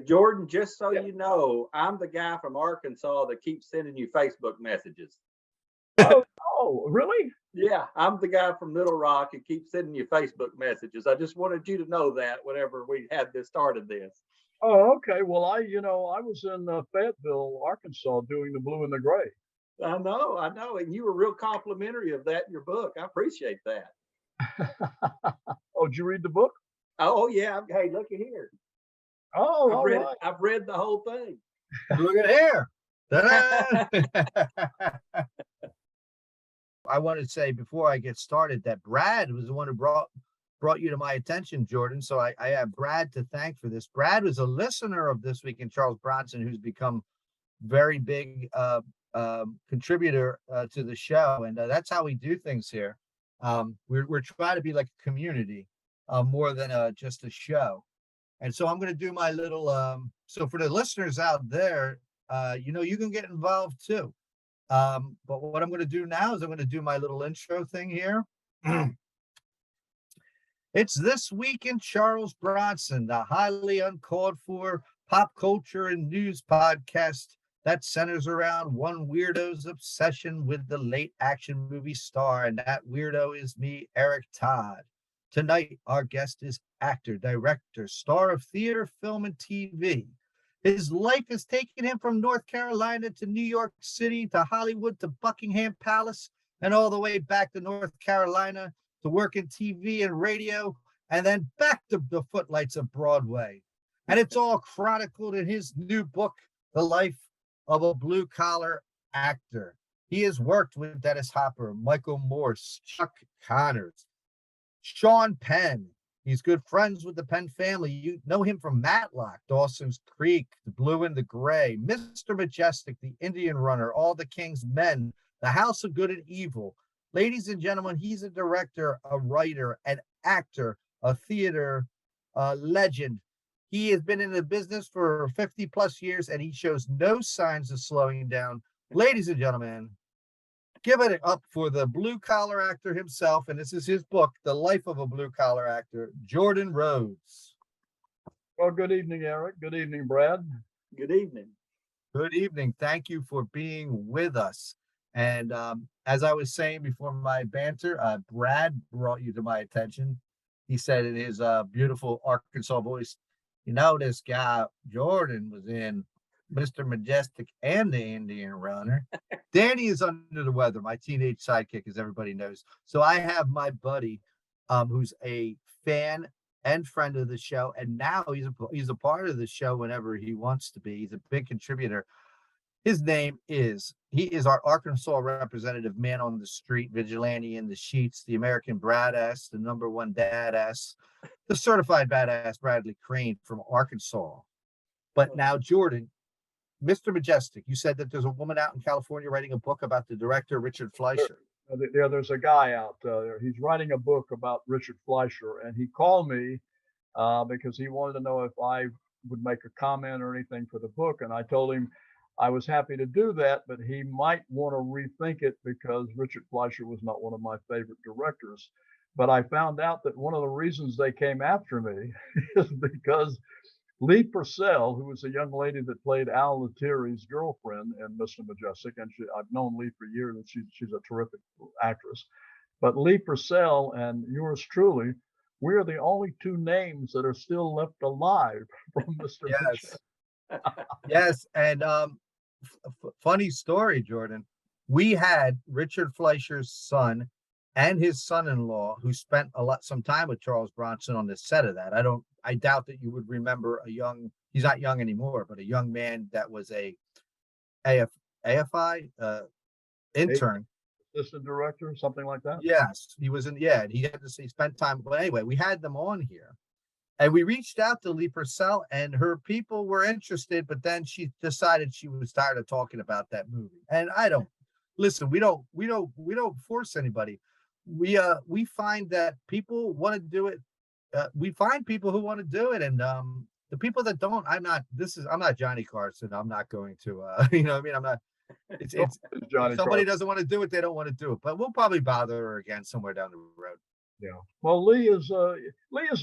Jordan, just so Yeah. you know, I'm the guy from Arkansas that keeps sending you Facebook messages. Oh, oh, really? Yeah, I'm the guy from Little Rock who keeps sending you Facebook messages. I just wanted you to know that whenever we had this started this. Oh, okay. Well, I was in Fayetteville, Arkansas, doing the blue and the gray. I know, and you were real complimentary of that in your book. I appreciate that. Oh, did you read the book? Oh yeah, hey, looky here. Oh, all right. I've read the whole thing. Look at here. Ta-da! I want to say before I get started that Brad was the one who brought you to my attention, Jordan. So I have Brad to thank for this. Brad was a listener of This Week in Charles Bronson, who's become very big contributor to the show, and that's how we do things here. We're trying to be like a community more than just a show. And so I'm going to do my little. So for the listeners out there, you can get involved too. But what I'm going to do now is I'm going to do my little intro thing here. It's This Week in Charles Bronson, the highly uncalled for pop culture and news podcast that centers around one weirdo's obsession with the late action movie star, and that weirdo is me, Eric Todd. Tonight, our guest is actor, director, star of theater, film, and TV. His life has taken him from North Carolina to New York City to Hollywood to Buckingham Palace and all the way back to North Carolina to work in TV and radio and then back to the footlights of Broadway. And it's all chronicled in his new book, The Life of a Blue Collar Actor. He has worked with Dennis Hopper, Michael Morse, Chuck Connors, Sean Penn. He's good friends with the Penn family. You know him from Matlock, Dawson's Creek, The Blue and the Gray, Mr. Majestyk, The Indian Runner, All the King's Men, The House of Good and Evil. Ladies and gentlemen, he's a director, a writer, an actor, a theater legend. He has been in the business for 50 plus years and he shows no signs of slowing down. Ladies and gentlemen, give it up for the blue collar actor himself, and this is his book, The Life of a Blue Collar Actor, Jordan Rhodes. Well, good evening, Eric. Good evening, Brad. Good evening. Good evening. Thank you for being with us. And as I was saying before my banter, Brad brought you to my attention. He said in his beautiful Arkansas voice, this guy, Jordan, was in Mr. Majestyk and the Indian Runner. Danny is under the weather, my teenage sidekick, as everybody knows. So I have my buddy, who's a fan and friend of the show, and now he's a part of the show whenever he wants to be. He's a big contributor. His name is our Arkansas representative, man on the street, vigilante in the sheets, the American badass, the number one dadass, the certified badass Bradley Crane from Arkansas. But now, Jordan, Mr. Majestyk, you said that there's a woman out in California writing a book about the director, Richard Fleischer. There's a guy out there. He's writing a book about Richard Fleischer, and he called me because he wanted to know if I would make a comment or anything for the book. And I told him I was happy to do that, but he might want to rethink it because Richard Fleischer was not one of my favorite directors. But I found out that one of the reasons they came after me is because Lee Purcell, who was a young lady that played Al Lettieri's girlfriend in Mr. Majestyk, and I've known Lee for years, and she's a terrific actress. But Lee Purcell and yours truly, we are the only two names that are still left alive from Mr. Yes. Yes. And funny story, Jordan. We had Richard Fleischer's son and his son-in-law who spent some time with Charles Bronson on the set of that. I doubt that you would remember he's not young anymore, but a young man that was a AFI intern. Assistant director, something like that? Yes, he was he spent time. But anyway, we had them on here. And we reached out to Lee Purcell and her people were interested, but then she decided she was tired of talking about that movie. And we don't force anybody. We find that people want to do it. We find people who want to do it, and the people that don't, I'm not Johnny Carson. I'm not going to, I'm not. It's Johnny if somebody Carson doesn't want to do it, they don't want to do it. But we'll probably bother her again somewhere down the road. Yeah. Well, Lee is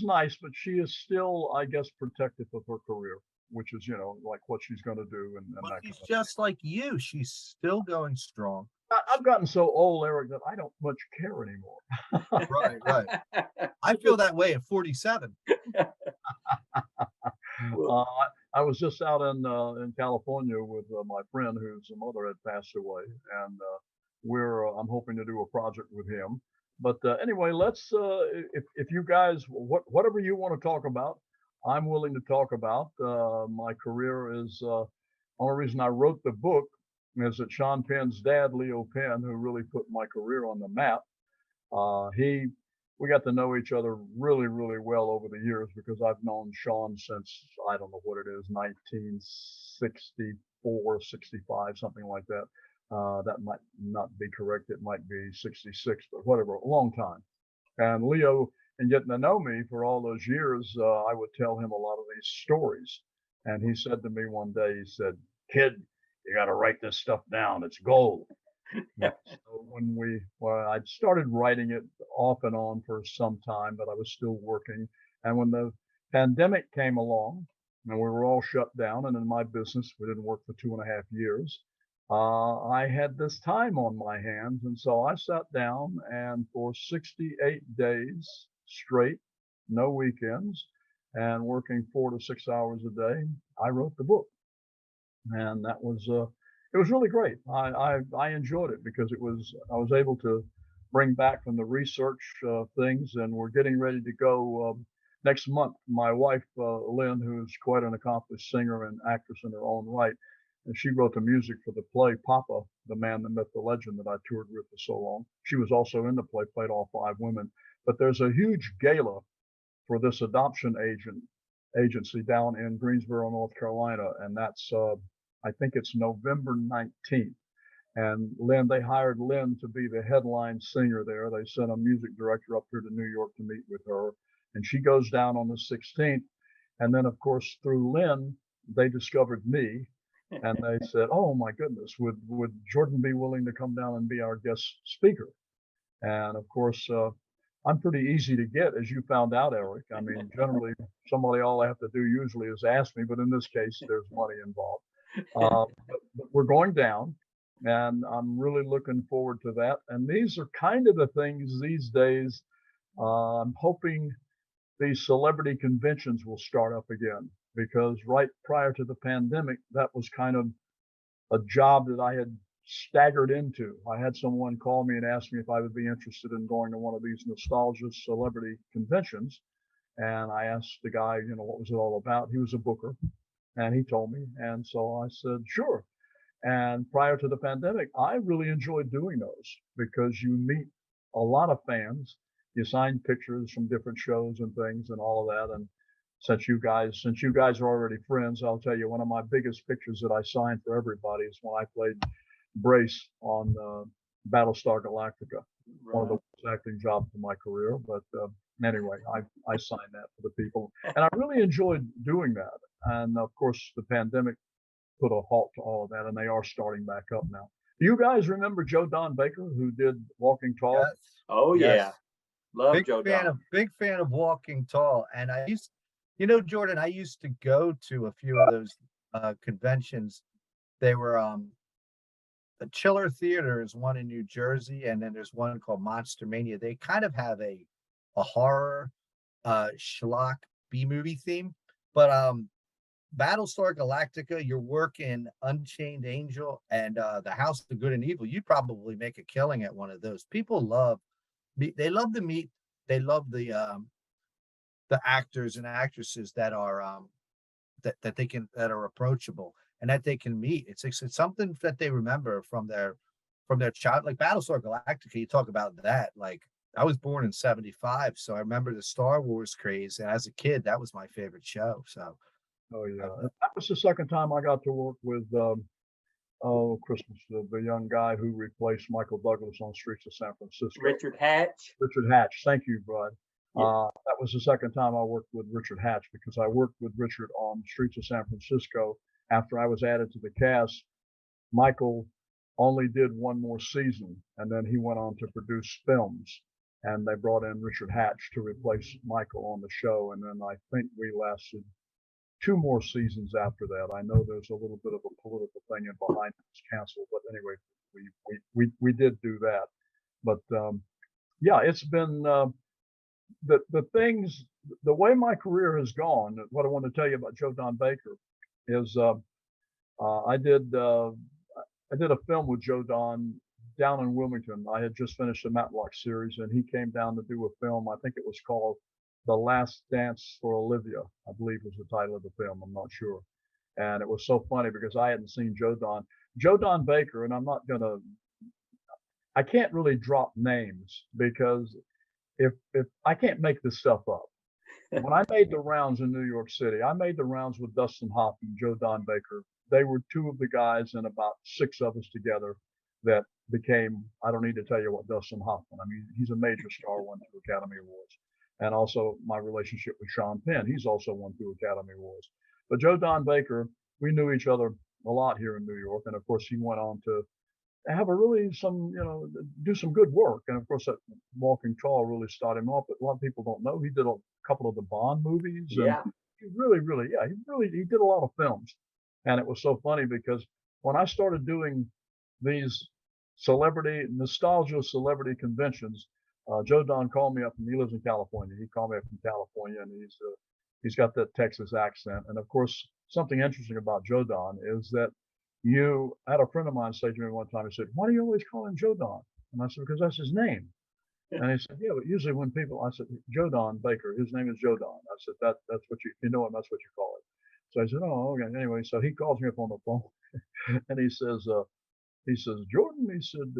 nice, but she is still, I guess, protective of her career. which is, like what she's going to do and But that she's kind of. just like you. She's still going strong. I've gotten so old, Eric, that I don't much care anymore. Right, right. I feel that way at 47. Uh, I was just out in California with my friend whose mother had passed away, and I'm hoping to do a project with him. But anyway, let's if you guys whatever you want to talk about, I'm willing to talk about. My career is only reason I wrote the book is that Sean Penn's dad, Leo Penn, who really put my career on the map. He We got to know each other really, really well over the years because I've known Sean since I don't know what it is, 1964, 65, something like that. That might not be correct. It might be 66, but whatever, a long time. And Leo, in getting to know me for all those years, I would tell him a lot of these stories. And he said to me one day, he said, "Kid, you got to write this stuff down. It's gold." So I'd started writing it off and on for some time, but I was still working. And when the pandemic came along and we were all shut down, and in my business, we didn't work for 2.5 years, I had this time on my hands. And so I sat down and for 68 days straight, no weekends, and working 4 to 6 hours a day, I wrote the book. And that was it was really great. I enjoyed it because I was able to bring back from the research things, and we're getting ready to go next month. My wife Lynn, who's quite an accomplished singer and actress in her own right, and she wrote the music for the play Papa, the Man, the Myth, the Legend that I toured with for so long. She was also in the play, played all 5 women. But there's a huge gala for this adoption agency down in Greensboro, North Carolina, and that's I think it's November 19th. And they hired Lynn to be the headline singer there. They sent a music director up here to New York to meet with her, and she goes down on the 16th. And then, of course, through Lynn, they discovered me, and they said, "Oh my goodness, would Jordan be willing to come down and be our guest speaker?" And of course, I'm pretty easy to get, as you found out, Eric. I mean, generally, all I have to do usually is ask me, but in this case, there's money involved. But we're going down, and I'm really looking forward to that. And these are kind of the things these days. I'm hoping these celebrity conventions will start up again, because right prior to the pandemic, that was kind of a job that I had staggered into. I had someone call me and ask me if I would be interested in going to one of these nostalgia celebrity conventions. And I asked the guy, what was it all about? He was a booker. And he told me. And so I said, sure. And prior to the pandemic, I really enjoyed doing those because you meet a lot of fans. You sign pictures from different shows and things and all of that. And since you guys are already friends, I'll tell you one of my biggest pictures that I signed for everybody is when I played Brace on Battlestar Galactica. One of the worst acting jobs of my career. But anyway, I signed that for the people. And I really enjoyed doing that. And of course, the pandemic put a halt to all of that, and they are starting back up now. Do you guys remember Joe Don Baker, who did Walking Tall? Yes. Oh Yes. yeah, love Joe Don. Big fan of Walking Tall. And Jordan, I used to go to a few of those conventions. They were the Chiller Theater is one in New Jersey, and then there's one called Monster Mania. They kind of have a horror schlock B-movie theme, but Battlestar Galactica, you're working Unchained Angel and the House of Good and Evil. You'd probably make a killing at one of those. People love they love to meet, they love the actors and actresses that are that are approachable and that they can meet. It's something that they remember from their child. Like Battlestar Galactica, you talk about that. Like, I was born in 75, so I remember the Star Wars craze, and as a kid, that was my favorite show. So Oh yeah, that was the second time I got to work with Christmas, the young guy who replaced Michael Douglas on Streets of San Francisco. Richard Hatch. Richard Hatch, thank you, Bud. Yeah. That was the second time I worked with Richard Hatch, because I worked with Richard on Streets of San Francisco after I was added to the cast. Michael only did one more season, and then he went on to produce films, and they brought in Richard Hatch to replace Michael on the show, and then I think we lasted 2 more seasons after that. I know there's a little bit of a political thing in behind it was canceled, but anyway, we did do that. But yeah, it's been the things, the way my career has gone. What I want to tell you about Joe Don Baker is I did a film with Joe Don down in Wilmington. I had just finished a Matlock series, and he came down to do a film. I think it was called The Last Dance for Olivia, I believe was the title of the film. I'm not sure. And it was so funny because I hadn't seen Joe Don. Joe Don Baker, and I can't really drop names because if I can't make this stuff up. When I made the rounds in New York City, I made the rounds with Dustin Hoffman, Joe Don Baker. They were 2 of the guys and about 6 of us together that became, I don't need to tell you what Dustin Hoffman, I mean, he's a major star, won 2 Academy Awards. And also my relationship with Sean Penn, he's also won 2 Academy Awards. But Joe Don Baker, we knew each other a lot here in New York. And of course, he went on to have do some good work. And of course, that Walking Tall really started him off. But a lot of people don't know he did a couple of the Bond movies. Yeah. And he he did a lot of films. And it was so funny because when I started doing these nostalgia celebrity conventions, Joe Don called me up, and he lives in California. He called me up from California, and he's got that Texas accent. And of course, something interesting about Joe Don is that I had a friend of mine say to me one time, he said, "Why do you always call him Joe Don?" And I said, "Because that's his name." And he said, "Yeah, but usually when I said, Joe Don Baker, his name is Joe Don." I said, that's what you know him, that's what you call it. So I said, "Oh, okay." Anyway, so he calls me up on the phone and he says, "Jordan," he said,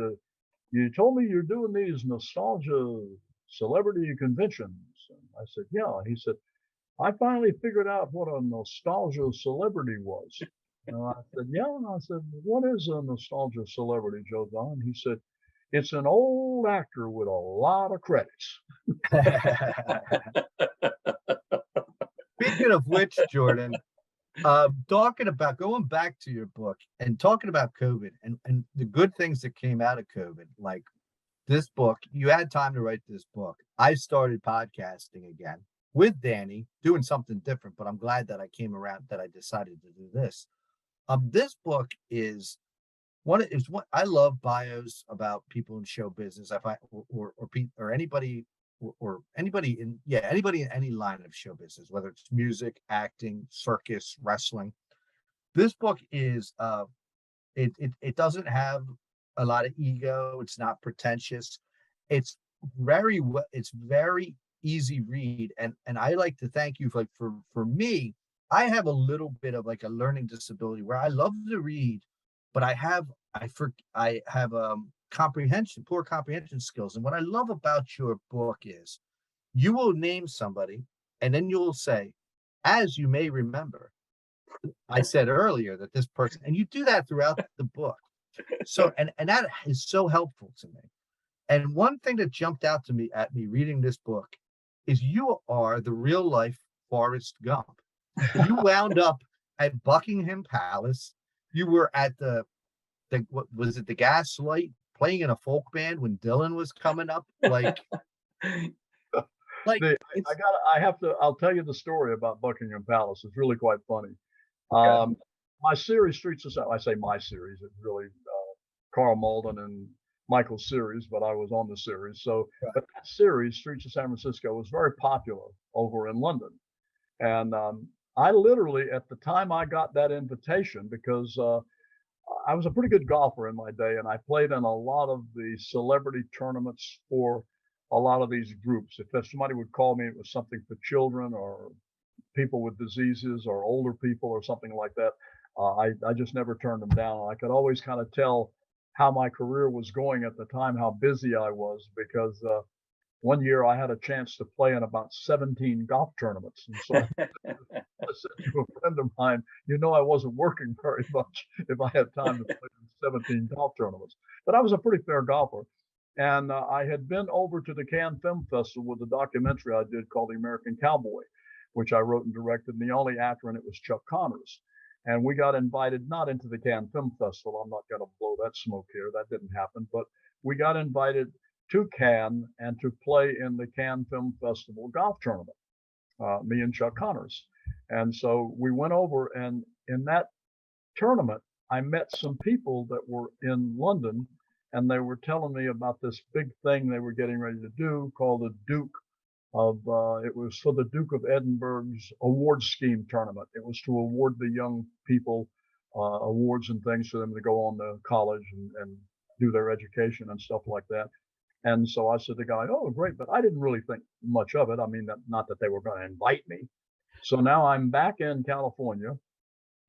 "you told me you're doing these nostalgia celebrity conventions." And I said, "Yeah." He said, "I finally figured out what a nostalgia celebrity was." And I said, "Yeah." And I said, "What is a nostalgia celebrity, Joe Don?" He said, "It's an old actor with a lot of credits." Speaking of which, Jordan, talking about going back to your book and talking about COVID and the good things that came out of COVID, like this book, you had time to write this book. I started podcasting again with Danny, doing something different, but I'm glad that I came around, that I decided to do this. This book is what I love bios about people in show business. I find, or anybody or anybody in any line of show business, whether it's music, acting, circus, wrestling. This book is it doesn't have a lot of ego. It's not pretentious. It's it's very easy read. And I like to thank you for me. I have a little bit of like a learning disability where I love to read, but I have poor comprehension skills. And what I love about your book is you will name somebody and then you'll say, "As you may remember, I said earlier that this person," and you do that throughout the book. So, and that is so helpful to me. And one thing that jumped out to me at me reading this book is you are the real life Forrest Gump. You wound up at Buckingham Palace. You were at what was it, the Gaslight, playing in a folk band when Dylan was coming up. I'll tell you the story about Buckingham Palace. It's really quite funny. Okay. My series, Streets of San, I say my series, it's really Carl Malden and Michael's series, but I was on the series. So, but that series, Streets of San Francisco, was very popular over in London. And I literally, at the time I got that invitation, because I was a pretty good golfer in my day, and I played in a lot of the celebrity tournaments for a lot of these groups. If somebody would call me, it was something for children or people with diseases or older people or something like that. I just never turned them down. I could always kind of tell how my career was going at the time, how busy I was, because one year I had a chance to play in about 17 golf tournaments. And so I said to a friend of mine, I wasn't working very much if I had time to play in 17 golf tournaments. But I was a pretty fair golfer. And I had been over to the Cannes Film Festival with a documentary I did called The American Cowboy, which I wrote and directed. And the only actor in it was Chuck Connors. And we got invited not into the Cannes Film Festival. I'm not going to blow that smoke here. That didn't happen. But we got invited to Cannes and to play in the Cannes Film Festival golf tournament, me and Chuck Connors. And so we went over, and in that tournament, I met some people that were in London, and they were telling me about this big thing they were getting ready to do called the Duke of, it was for the Duke of Edinburgh's award scheme tournament. It was to award the young people awards and things for them to go on to college and do their education and stuff like that. And so I said to the guy, oh, great. But I didn't really think much of it. I mean, not that they were going to invite me. So now I'm back in California.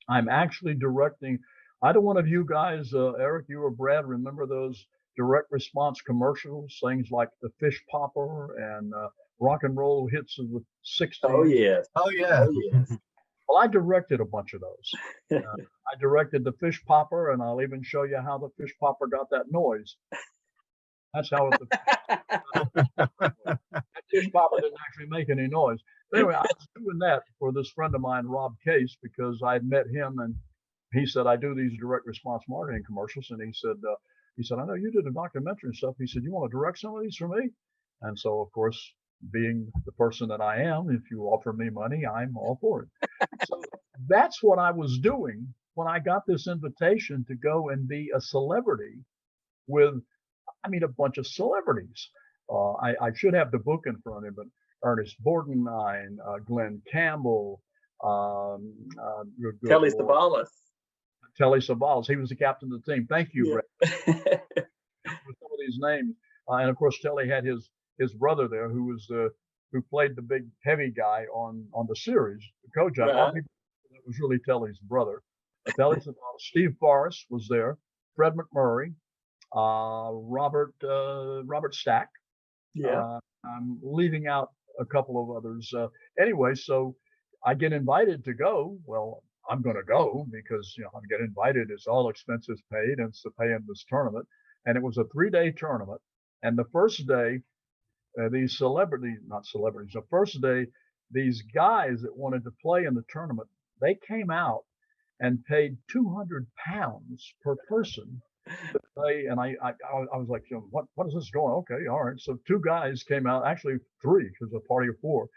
I'm actually directing. I don't one of you guys, Eric, you or Brad, remember those direct response commercials, things like the Fish Popper and rock and roll hits of the 60s. Oh, yes. Oh yeah. Oh, yes. Well, I directed a bunch of those. I directed the Fish Popper, and I'll even show you how the Fish Popper got that noise. That's how that Fish Popper didn't actually make any noise. But anyway, I was doing that for this friend of mine, Rob Case, because I'd met him, and he said, I do these direct response marketing commercials. And he said, I know you did a documentary and stuff. He said, you want to direct some of these for me? And so, of course, being the person that I am, if you offer me money, I'm all for it. So that's what I was doing when I got this invitation to go and be a celebrity with, I mean, a bunch of celebrities. I should have the book in front of me, but Ernest Borgnine, Glenn Campbell, Telly Savalas. Telly Savalas. He was the captain of the team. Thank you, Yeah. Brett. With some of these names, and of course, Telly had his brother there, who played the big heavy guy on the series, the coach. Right. It was really Telly's brother. Telly Savalas. Steve Forrest was there. Fred McMurray, Robert Stack. Yeah. I'm leaving out a couple of others. Anyway, so I get invited to go. Well, I'm going to go because I'm getting invited. It's all expenses paid, and it's to pay in this tournament. And it was a 3-day tournament. And the first day, these not celebrities, the first day, these guys that wanted to play in the tournament, they came out and paid £200 per person to play. And I was like, what is this going? Okay, all right. So 2 guys came out, actually 3, because a party of 4.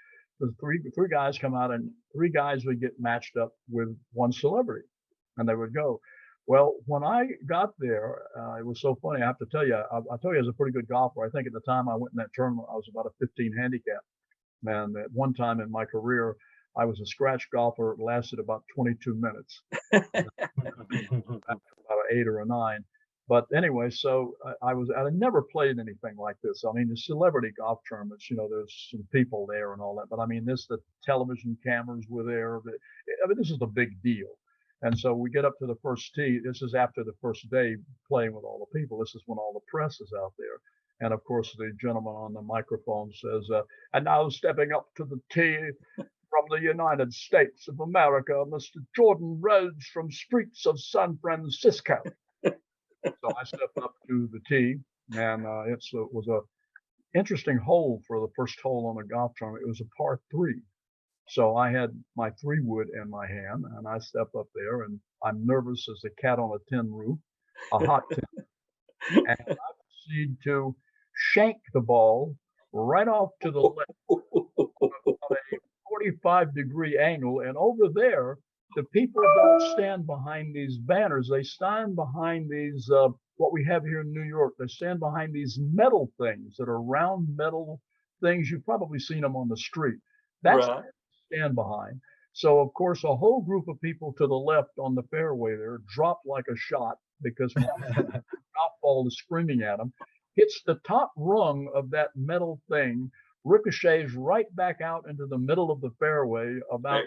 There's three guys come out, and 3 guys would get matched up with 1 celebrity, and they would go. Well, when I got there, it was so funny. I have to tell you, I'll tell you, I was a pretty good golfer. I think at the time I went in that tournament, I was about a 15 handicap. And at one time in my career, I was a scratch golfer. It lasted about 22 minutes, about an 8 or a 9. But anyway, so I had never played anything like this. I mean, the celebrity golf tournaments, there's some people there and all that. But I mean, the television cameras were there. I mean, this is a big deal. And so we get up to the first tee. This is after the first day playing with all the people. This is when all the press is out there. And of course, the gentleman on the microphone says, and now stepping up to the tee from the United States of America, Mr. Jordan Rhodes from streets of San Francisco. So I stepped up to the tee, and it was a interesting hole for the first hole on the golf tournament. It was a par 3. So I had my 3-wood in my hand, and I step up there, and I'm nervous as a cat on a tin roof, a hot tin. And I proceed to shank the ball right off to the left at a 45-degree angle. And over there, the people don't stand behind these banners. They stand behind these, what we have here in New York. They stand behind these metal things that are round metal things. You've probably seen them on the street. That's Right. Stand behind. So, of course, a whole group of people to the left on the fairway there dropped like a shot because my golf ball is screaming at them, hits the top rung of that metal thing, ricochets right back out into the middle of the fairway about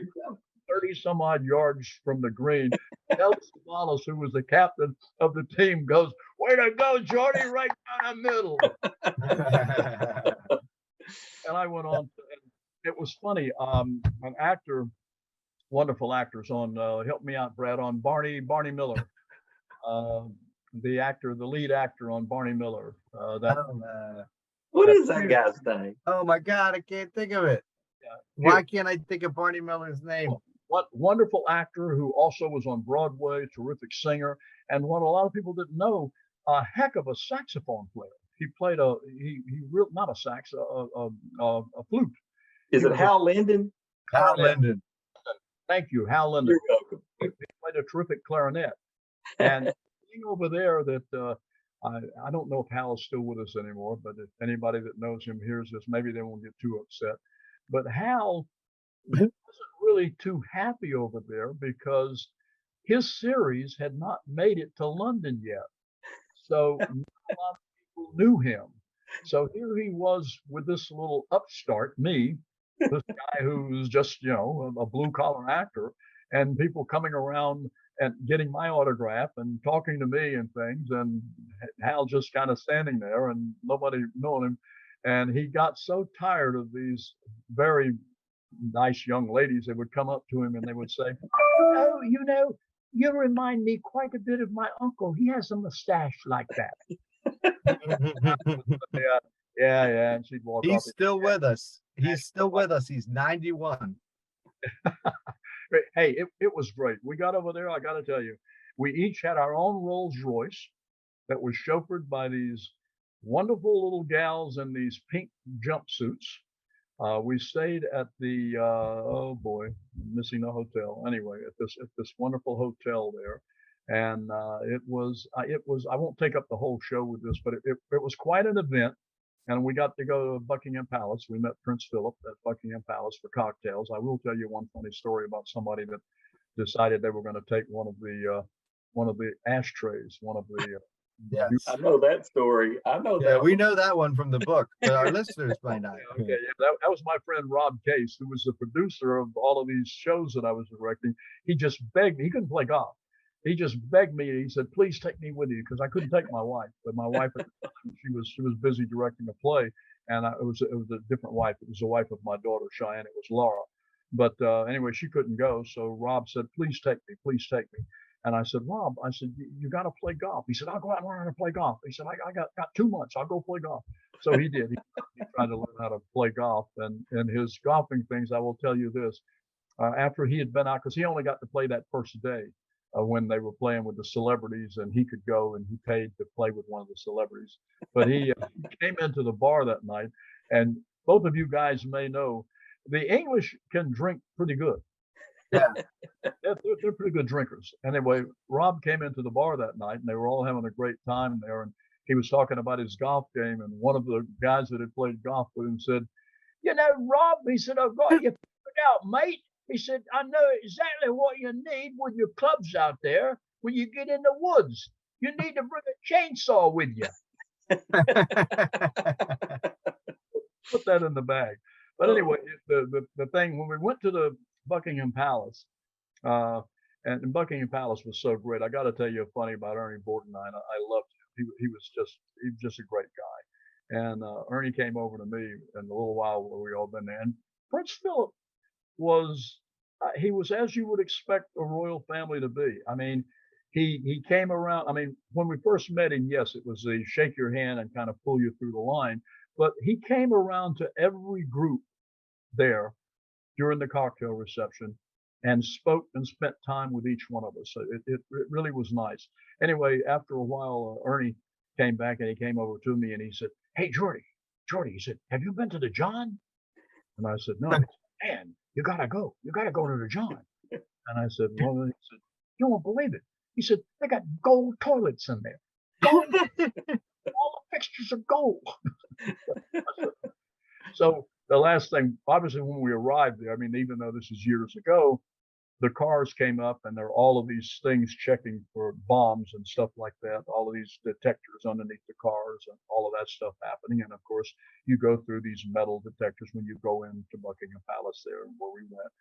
30 some odd yards from the green. Telly Savalas, who was the captain of the team, goes, "Way to go, Jordy, right down the middle." And I went on. It was funny. An actor, wonderful actors on, help me out, Brad, on Barney Miller. The lead actor on Barney Miller. What is that guy's name? Oh my God, I can't think of it. Why can't I think of Barney Miller's name? What wonderful actor who also was on Broadway, terrific singer, and what a lot of people didn't know, a heck of a saxophone player. He played not a sax, a flute. Is it Hal Linden? Hal Linden. Thank you, Hal Linden. You're welcome. He played a terrific clarinet. And the thing over there that I don't know if Hal is still with us anymore, but if anybody that knows him hears this, maybe they won't get too upset. But Hal wasn't really too happy over there because his series had not made it to London yet. So not a lot of people knew him. So here he was with this little upstart, me, this guy who's just, a blue collar actor, and people coming around and getting my autograph and talking to me and things. And Hal just kind of standing there and nobody knowing him. And he got so tired of these very nice young ladies that would come up to him and they would say, "Oh, you remind me quite a bit of my uncle. He has a mustache like that." Yeah. And she'd walk off. He's still with us. He's still with us. He's 91. Hey, it was great. We got over there. I got to tell you, we each had our own Rolls Royce that was chauffeured by these wonderful little gals in these pink jumpsuits. We stayed at the oh boy, I'm missing the hotel. Anyway, at this wonderful hotel there, and it was I won't take up the whole show with this, but it was quite an event. And we got to go to Buckingham Palace. We met Prince Philip at Buckingham Palace for cocktails. I will tell you one funny story about somebody that decided they were going to take one of the ashtrays, one of the. Yes. I know that story. I know Yeah, that. we know that one from the book, but our listeners might not. Okay, yeah, that was my friend Rob Case, who was the producer of all of these shows that I was directing. He just begged me. He couldn't play golf. He just begged me. He said, "Please take me with you," because I couldn't take my wife. But my wife, at the time, she was busy directing a play, and it was a different wife. It was the wife of my daughter Cheyenne. It was Laura. But anyway, she couldn't go. So Rob said, "Please take me. Please take me." And I said, "Rob," I said, you got to play golf." He said, "I'll go out and learn how to play golf." He said, I got 2 months. I'll go play golf. So he did. He tried to learn how to play golf. And his golfing things, I will tell you this, after he had been out, because he only got to play that first day when they were playing with the celebrities, and he could go and he paid to play with one of the celebrities. But he came into the bar that night, and both of you guys may know, the English can drink pretty good. Yeah. They're pretty good drinkers. Anyway, Rob came into the bar that night and they were all having a great time there. And he was talking about his golf game. And one of the guys that had played golf with him said, "Rob," he said, "I've got you figured out, mate." He said, "I know exactly what you need with your clubs out there when you get in the woods. You need to bring a chainsaw with you." Put that in the bag. But anyway, the thing, when we went to the Buckingham Palace, and Buckingham Palace was so great. I got to tell you a funny about Ernie Borgnine. I loved him. He was just a great guy. And Ernie came over to me in a little while where we all been there. And Prince Philip was he was as you would expect a royal family to be. I mean, he came around. I mean, when we first met him, yes, it was the shake your hand and kind of pull you through the line. But he came around to every group there during the cocktail reception and spoke and spent time with each one of us. So it really was nice. Anyway, after a while, Ernie came back and he came over to me and he said, "Hey, Jordy," he said, "have you been to the John?" And I said, "No." He said, "Man, you gotta go. You gotta go to the John." And I said, "Well," he said, "You won't believe it." He said, "They got gold toilets in there. Gold, all the fixtures are gold." So the last thing, obviously, when we arrived there, I mean, even though this is years ago, the cars came up and there are all of these things checking for bombs and stuff like that, all of these detectors underneath the cars and all of that stuff happening. And of course, you go through these metal detectors when you go into Buckingham Palace there where we went.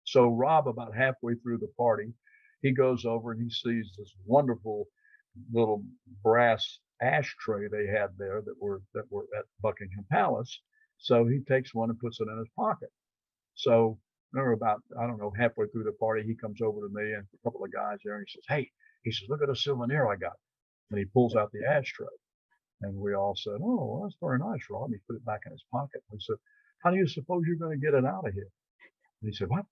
So Rob, about halfway through the party, he goes over and he sees this wonderful little brass ashtray they had there that were at Buckingham Palace. So he takes one and puts it in his pocket. So we're about, I don't know, halfway through the party, he comes over to me and a couple of guys there and he says, "Hey," he says, "look at a souvenir I got." And he pulls out the ashtray. And we all said, "Oh, well, that's very nice, Rob." He put it back in his pocket. We said, "How do you suppose you're going to get it out of here?" And he said, "What?"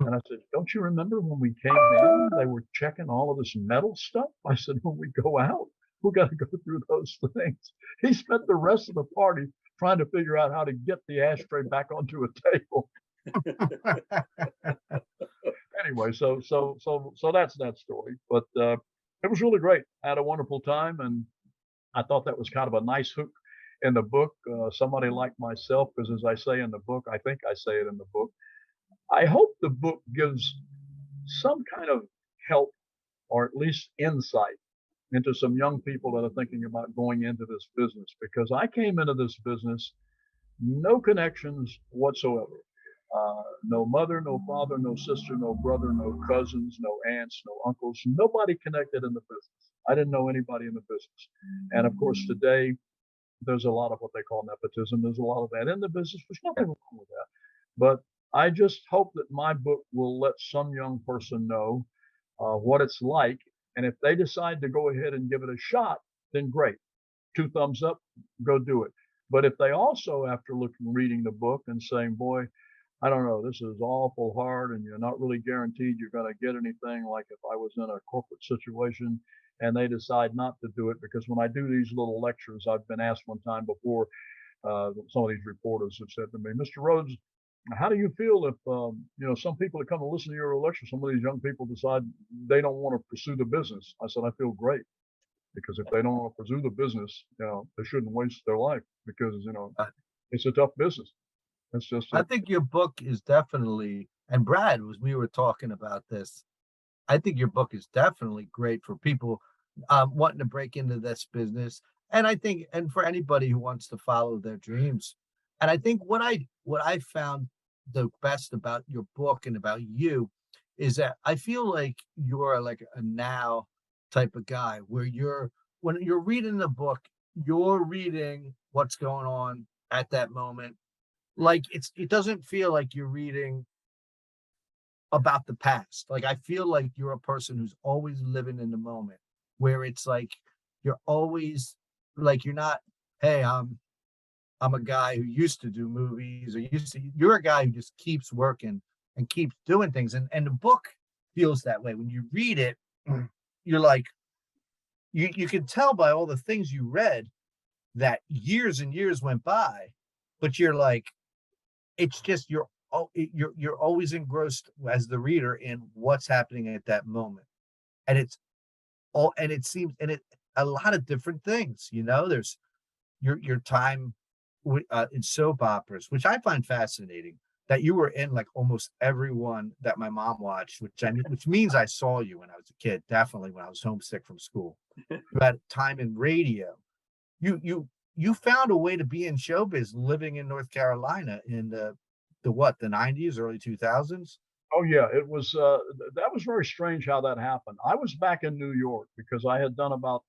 And I said, "Don't you remember when we came in, they were checking all of this metal stuff?" I said, "When we go out, we got to go through those things." He spent the rest of the party trying to figure out how to get the ashtray back onto a table. anyway, so that's that story. But it was really great. I had a wonderful time, and I thought that was kind of a nice hook in the book. Somebody like myself, because as I say in the book, I think I say it in the book. I hope the book gives some kind of help or at least insight into some young people that are thinking about going into this business, because I came into this business no connections whatsoever. No mother, no father, no sister, no brother, no cousins, no aunts, no uncles, nobody connected in the business. I didn't know anybody in the business. And of course, today, there's a lot of what they call nepotism. There's a lot of that in the business. There's nothing wrong with that. But I just hope that my book will let some young person know what it's like. And if they decide to go ahead and give it a shot, then great. 2 thumbs up, go do it. But if they also, after reading the book and saying, boy, I don't know, this is awful hard and you're not really guaranteed you're going to get anything, like if I was in a corporate situation and they decide not to do it, because when I do these little lectures, I've been asked one time before, some of these reporters have said to me, Mr. Rhodes, how do you feel if, some people that come and listen to your lecture, some of these young people decide they don't want to pursue the business? I said, I feel great. Because if they don't want to pursue the business, they shouldn't waste their life, because, it's a tough business. It's just, I think your book is definitely, and Brad we were talking about this. I think your book is definitely great for people wanting to break into this business. And I think, and for anybody who wants to follow their dreams. And I think what I found the best about your book and about you is that I feel like you're like a now type of guy where when you're reading the book, you're reading what's going on at that moment. Like it doesn't feel like you're reading about the past. Like I feel like you're a person who's always living in the moment, where it's like you're always like you're not, hey, I'm a guy who used to do movies or you're a guy who just keeps working and keeps doing things. And the book feels that way. When you read it, you're like, you can tell by all the things you read that years and years went by, but you're like, it's just you're always engrossed as the reader in what's happening at that moment. And it seems, and it a lot of different things, there's your time in soap operas, which I find fascinating, that you were in like almost every one that my mom watched, which means I saw you when I was a kid, definitely when I was homesick from school. You had time in radio. You found a way to be in showbiz living in North Carolina in the 90s, early 2000s. oh yeah, it was, that was very strange how that happened. I was back in New York because I had done about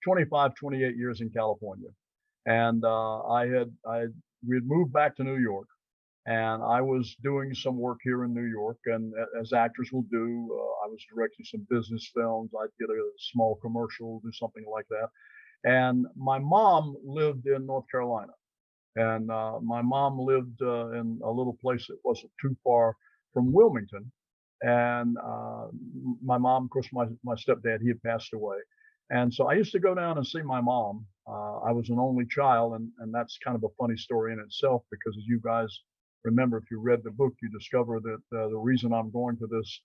25, 28 years in California. And we had moved back to New York, and I was doing some work here in New York. And as actors will do, I was directing some business films. I'd get a small commercial, do something like that. And my mom lived in North Carolina, and my mom lived in a little place that wasn't too far from Wilmington. And my mom, of course, my stepdad, he had passed away. And so I used to go down and see my mom. I was an only child, and that's kind of a funny story in itself, because as you guys remember, if you read the book, you discover that the reason I'm going to this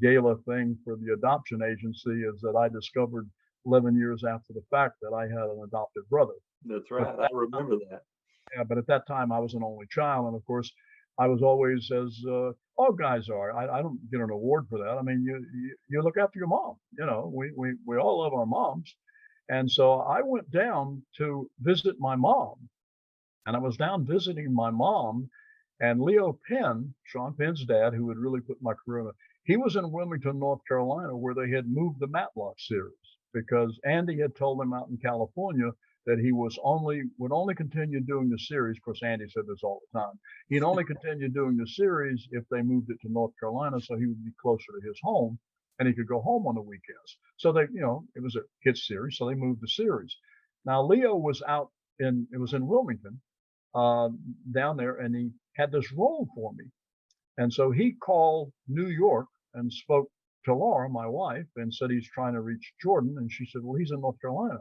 gala thing for the adoption agency is that I discovered 11 years after the fact that I had an adopted brother. That's right. I remember that. Yeah, but at that time I was an only child, and of course I was always, as all guys are. I don't get an award for that. I mean, you look after your mom. We all love our moms, and so I went down to visit my mom, and I was down visiting my mom, and Leo Penn, Sean Penn's dad, who had really put my career in, he was in Wilmington, North Carolina, where they had moved the Matlock series, because Andy had told him out in California that he would only continue doing the series. Of course, Andy said this all the time. He'd only continue doing the series if they moved it to North Carolina, so he would be closer to his home and he could go home on the weekends. So it was a kids series, so they moved the series. Now Leo was it was in Wilmington, down there, and he had this role for me. And so he called New York and spoke to Laura, my wife, and said he's trying to reach Jordan. And she said, well, he's in North Carolina.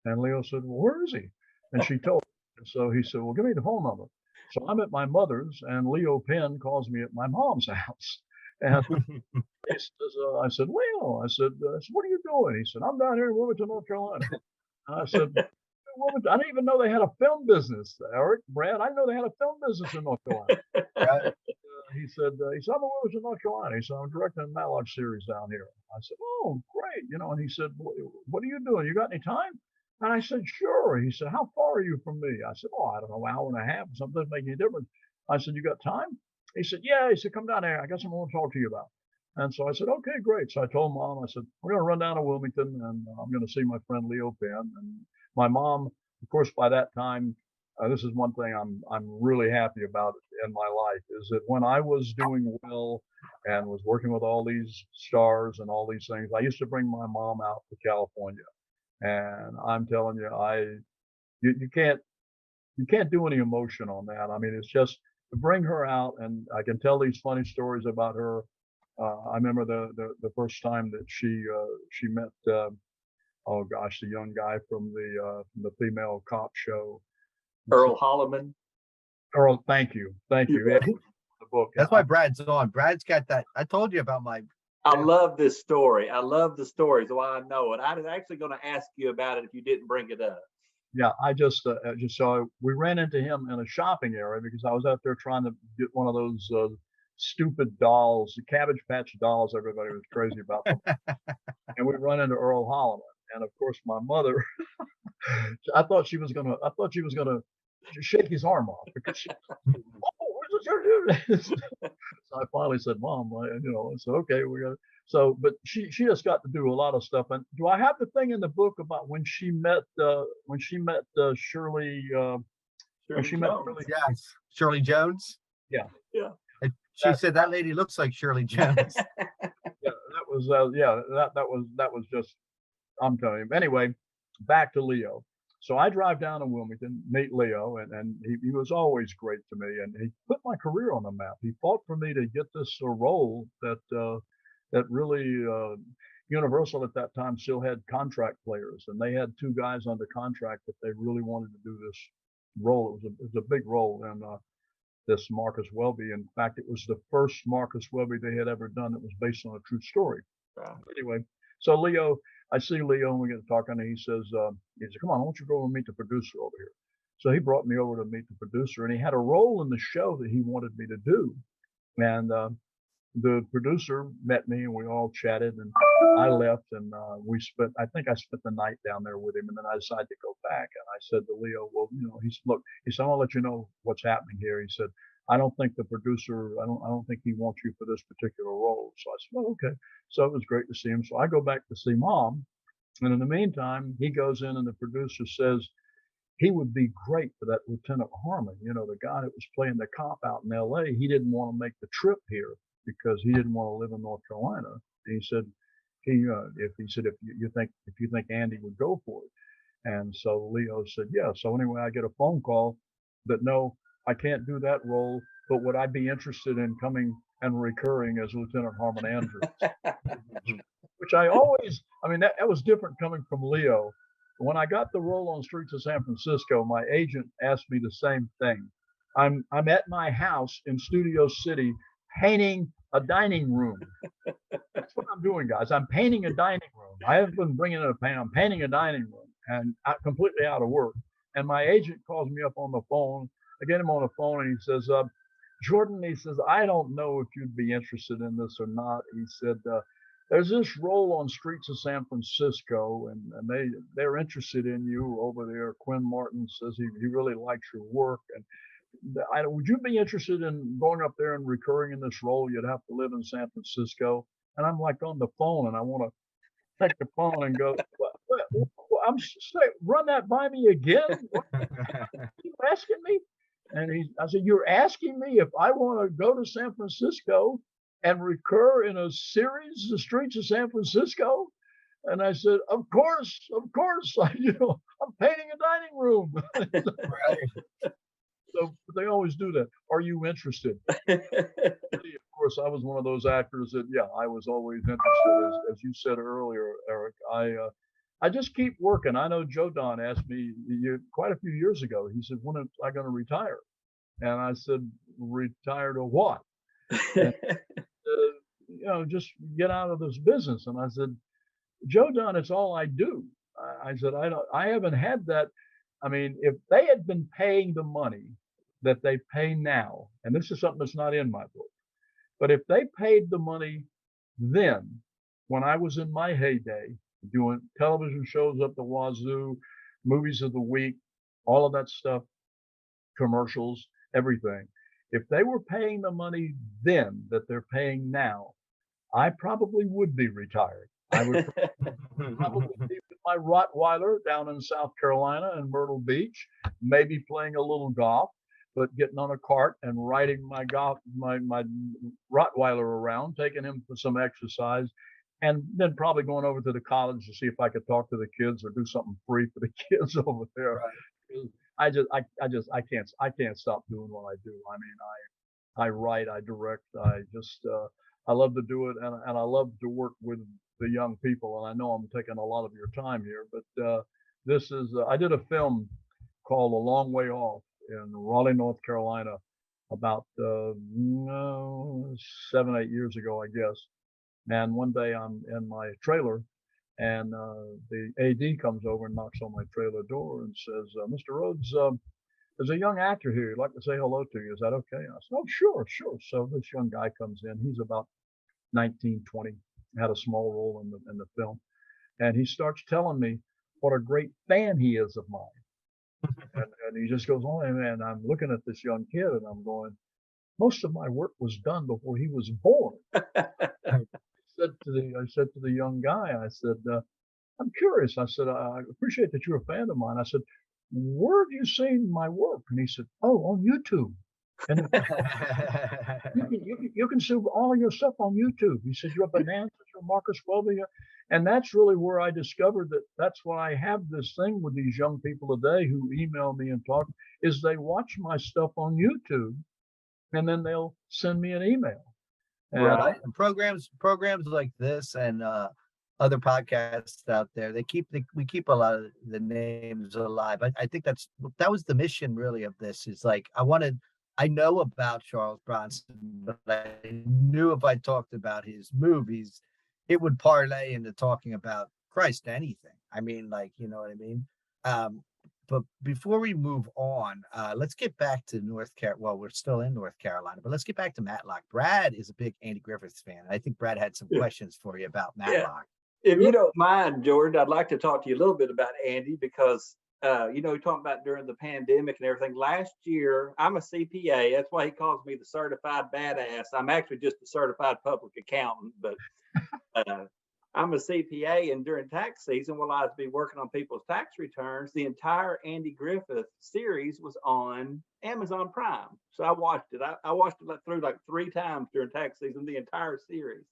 And Leo said, well, where is he? And she told him. And so he said, well, give me the phone number. So I'm at my mother's, and Leo Penn calls me at my mom's house. And he says, I said, Leo, what are you doing? He said, I'm down here in Wilmington, North Carolina. And I said, Wilmington, I didn't even know they had a film business, Eric, Brad. I didn't know they had a film business in North Carolina. Right. He said, I'm in Wilmington, North Carolina. He said, I'm directing a Matlock series down here. I said, oh, great. And he said, what are you doing? You got any time? And I said, sure. He said, how far are you from me? I said, oh, I don't know, an hour and a half or something. Doesn't make any difference. I said, you got time? He said, yeah. He said, come down here. I got something I want to talk to you about. And so I said, okay, great. So I told Mom, I said, we're going to run down to Wilmington and I'm going to see my friend Leo Penn. And my mom, of course, by that time, this is one thing I'm really happy about in my life is that when I was doing well and was working with all these stars and all these things, I used to bring my mom out to California. And I'm telling you, you can't do any emotion on that. I mean, it's just to bring her out, and I can tell these funny stories about her. I remember the first time that she met oh gosh, the young guy from the female cop show, Earl Holliman. Earl. Thank you. Yeah, the book. That's why Brad's on. Brad's got that. I told you about my. I love this story. I love the stories. Why I know it. I was actually going to ask you about it if you didn't bring it up. Yeah, I just saw we ran into him in a shopping area because I was out there trying to get one of those stupid dolls, the Cabbage Patch dolls everybody was crazy about. And we run into Earl Holliman. And of course, my mother, I thought she was gonna shake his arm off because she, where's the So I finally said, Mom, I said, okay, we got. So, but she just got to do a lot of stuff. And do I have the thing in the book about when she met Shirley? When she met Shirley, yes, Shirley Jones. Yeah. And she said that lady looks like Shirley Jones. Yeah, that was just. I'm telling you. Anyway, back to Leo. So I drive down to Wilmington, meet Leo, and he was always great to me, and he put my career on the map. He fought for me to get this role that really Universal at that time still had contract players, and they had two guys under contract that they really wanted to do this role. It was a big role, and this Marcus Welby. In fact, it was the first Marcus Welby they had ever done that was based on a true story. Wow. Anyway, so I see Leo and we get talking, and he said, come on, I want you to go and meet the producer over here. So he brought me over to meet the producer, and he had a role in the show that he wanted me to do. And the producer met me, and we all chatted, and I left, and I think I spent the night down there with him, and then I decided to go back. And I said to Leo, well, he said, look, I'll let you know what's happening here. He said, I don't think the producer, I don't think he wants you for this particular role. So I said, well, okay. So it was great to see him. So I go back to see Mom. And in the meantime, he goes in and the producer says he would be great for that Lieutenant Harmon, the guy that was playing the cop out in LA. He didn't want to make the trip here because he didn't want to live in North Carolina. And he said, if you think Andy would go for it. And so Leo said, yeah. So anyway, I get a phone call that no, I can't do that role, but would I be interested in coming and recurring as Lieutenant Harmon Andrews? Which that was different coming from Leo. When I got the role on Streets of San Francisco, my agent asked me the same thing. I'm at my house in Studio City painting a dining room. That's what I'm doing, guys. I'm painting a dining room. I haven't been bringing in a paint. I'm painting a dining room, and completely out of work. And my agent calls me up on the phone. I get him on the phone, and he says, Jordan, he says, I don't know if you'd be interested in this or not. He said, there's this role on Streets of San Francisco, and they're interested in you over there. Quinn Martin says he really likes your work. And would you be interested in going up there and recurring in this role? You'd have to live in San Francisco. And I'm like on the phone, and I want to take the phone and go, I'm saying, run that by me again? What are you asking me? And I said, you're asking me if I want to go to San Francisco and recur in a series, The Streets of San Francisco? And I said, of course. I'm painting a dining room. Right. So they always do that. Are you interested? Of course, I was one of those actors that, I was always interested. As you said earlier, Eric, I just keep working. I know Joe Don asked me quite a few years ago. He said, when am I going to retire? And I said, retire to what? And, just get out of this business. And I said, Joe Dunn, it's all I do. I said, I haven't had that. I mean, if they had been paying the money that they pay now, and this is something that's not in my book, but if they paid the money then, when I was in my heyday, doing television shows up the wazoo, movies of the week, all of that stuff, commercials, everything. If they were paying the money then that they're paying now, I probably would be retired. I would probably be with my Rottweiler down in South Carolina in Myrtle Beach, maybe playing a little golf, but getting on a cart and riding my Rottweiler around, taking him for some exercise, and then probably going over to the college to see if I could talk to the kids or do something free for the kids over there. Right. I can't stop doing what I do. I mean, I write, I direct, I love to do it, and I love to work with the young people. And I know I'm taking a lot of your time here, but this is I did a film called A Long Way Off in Raleigh, North Carolina, about no, 7, 8 years ago, I guess. And one day I'm in my trailer, and the AD comes over and knocks on my trailer door and says, "Mr. Rhodes, there's a young actor here. He'd like to say hello to you. Is that okay?" And I said, "Oh, sure, sure." So this young guy comes in. He's about 19, 20, had a small role in the film, and he starts telling me what a great fan he is of mine. And he just goes on, and I'm looking at this young kid, and I'm going, most of my work was done before he was born. I said to the young guy, I said, I'm curious. I said, I appreciate that you're a fan of mine. I said, where have you seen my work? And he said, oh, on YouTube. And you can see all of your stuff on YouTube. He said, you're Bonanza, you're Marcus Welby. And that's really where I discovered that's why I have this thing with these young people today who email me and talk, is they watch my stuff on YouTube and then they'll send me an email. Right. And programs like this and other podcasts out there, we keep a lot of the names alive. I think that was the mission really of this, is like I know about Charles Bronson, but I knew if I talked about his movies, it would parlay into talking about Christ, anything. I mean, like, you know what I mean? But before we move on, let's get back to North Carolina. Well, we're still in North Carolina, but let's get back to Matlock. Brad is a big Andy Griffith fan. I think Brad had some questions for you about Matlock. If you don't mind, Jordan, I'd like to talk to you a little bit about Andy because, you're talking about during the pandemic and everything. Last year, I'm a CPA. That's why he calls me the certified badass. I'm actually just a certified public accountant, but I'm a CPA, and during tax season, while I was be working on people's tax returns, the entire Andy Griffith series was on Amazon Prime. So I watched it. I watched it through like 3 times during tax season, the entire series.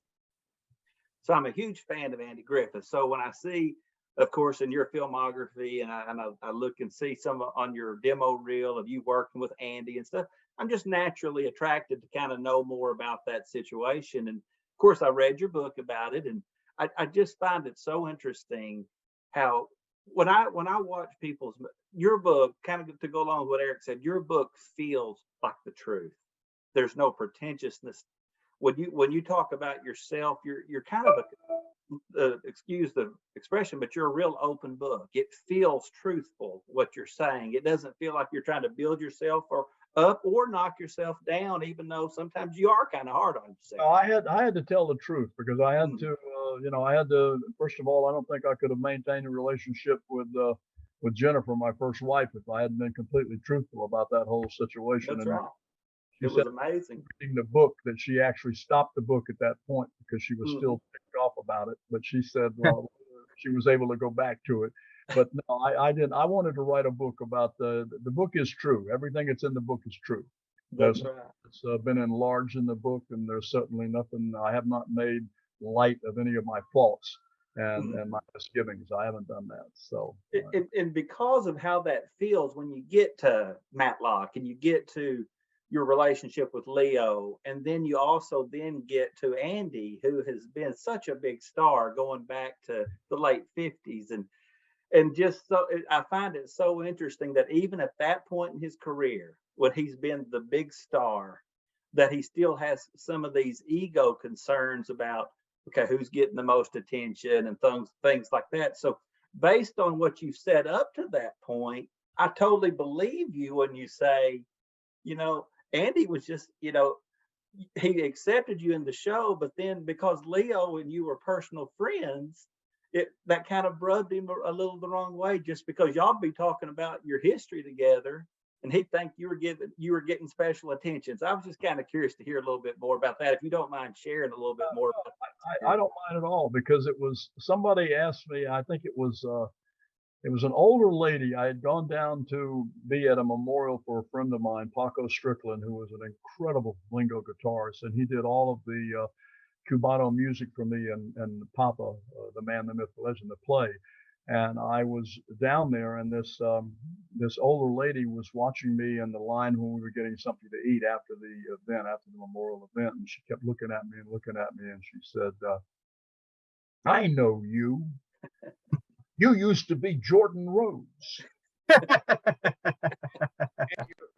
So I'm a huge fan of Andy Griffith. So when I see, of course, in your filmography, and I look and see some on your demo reel of you working with Andy and stuff, I'm just naturally attracted to kind of know more about that situation. And of course, I read your book about it, and I just find it so interesting how when I watch your book, kind of to go along with what Eric said, your book feels like the truth. There's no pretentiousness. When you talk about yourself, you're kind of excuse the expression, but you're a real open book. It feels truthful what you're saying. It doesn't feel like you're trying to build yourself up or knock yourself down, even though sometimes you are kind of hard on yourself. No, I had to tell the truth because I had to, first of all, I don't think I could have maintained a relationship with Jennifer, my first wife, if I hadn't been completely truthful about that whole situation. That's and right. She It was amazing. Reading the book that she actually stopped the book at that point because she was still ticked off about it. But she said, well, she was able to go back to it. But no, I didn't. I wanted to write a book about the book is true. Everything that's in the book is true. That's right. It's been enlarged in the book, and there's certainly nothing. I have not made light of any of my faults and my misgivings. I haven't done that. So, and because of how that feels when you get to Matlock and you get to your relationship with Leo, and then you also then get to Andy, who has been such a big star going back to the late 50s, and just so I find it so interesting that even at that point in his career, when he's been the big star, that he still has some of these ego concerns about, okay, who's getting the most attention and things like that. So based on what you set up to that point, I totally believe you when you say, Andy was just, he accepted you in the show, but then because Leo and you were personal friends, that kind of rubbed him a little the wrong way, just because y'all be talking about your history together, and he'd think you were getting special attention. So I was just kind of curious to hear a little bit more about that, if you don't mind sharing a little bit more about that. I don't mind at all, because it was somebody asked me. I think it was an older lady. I had gone down to be at a memorial for a friend of mine, Paco Strickland, who was an incredible lingo guitarist, and he did all of the Cubano music for me and Papa, the man, the myth, the legend, the play. And I was down there, and this older lady was watching me in the line when we were getting something to eat after the event, after the memorial event, and she kept looking at me, and she said, "I know you. You used to be Jordan Rhodes,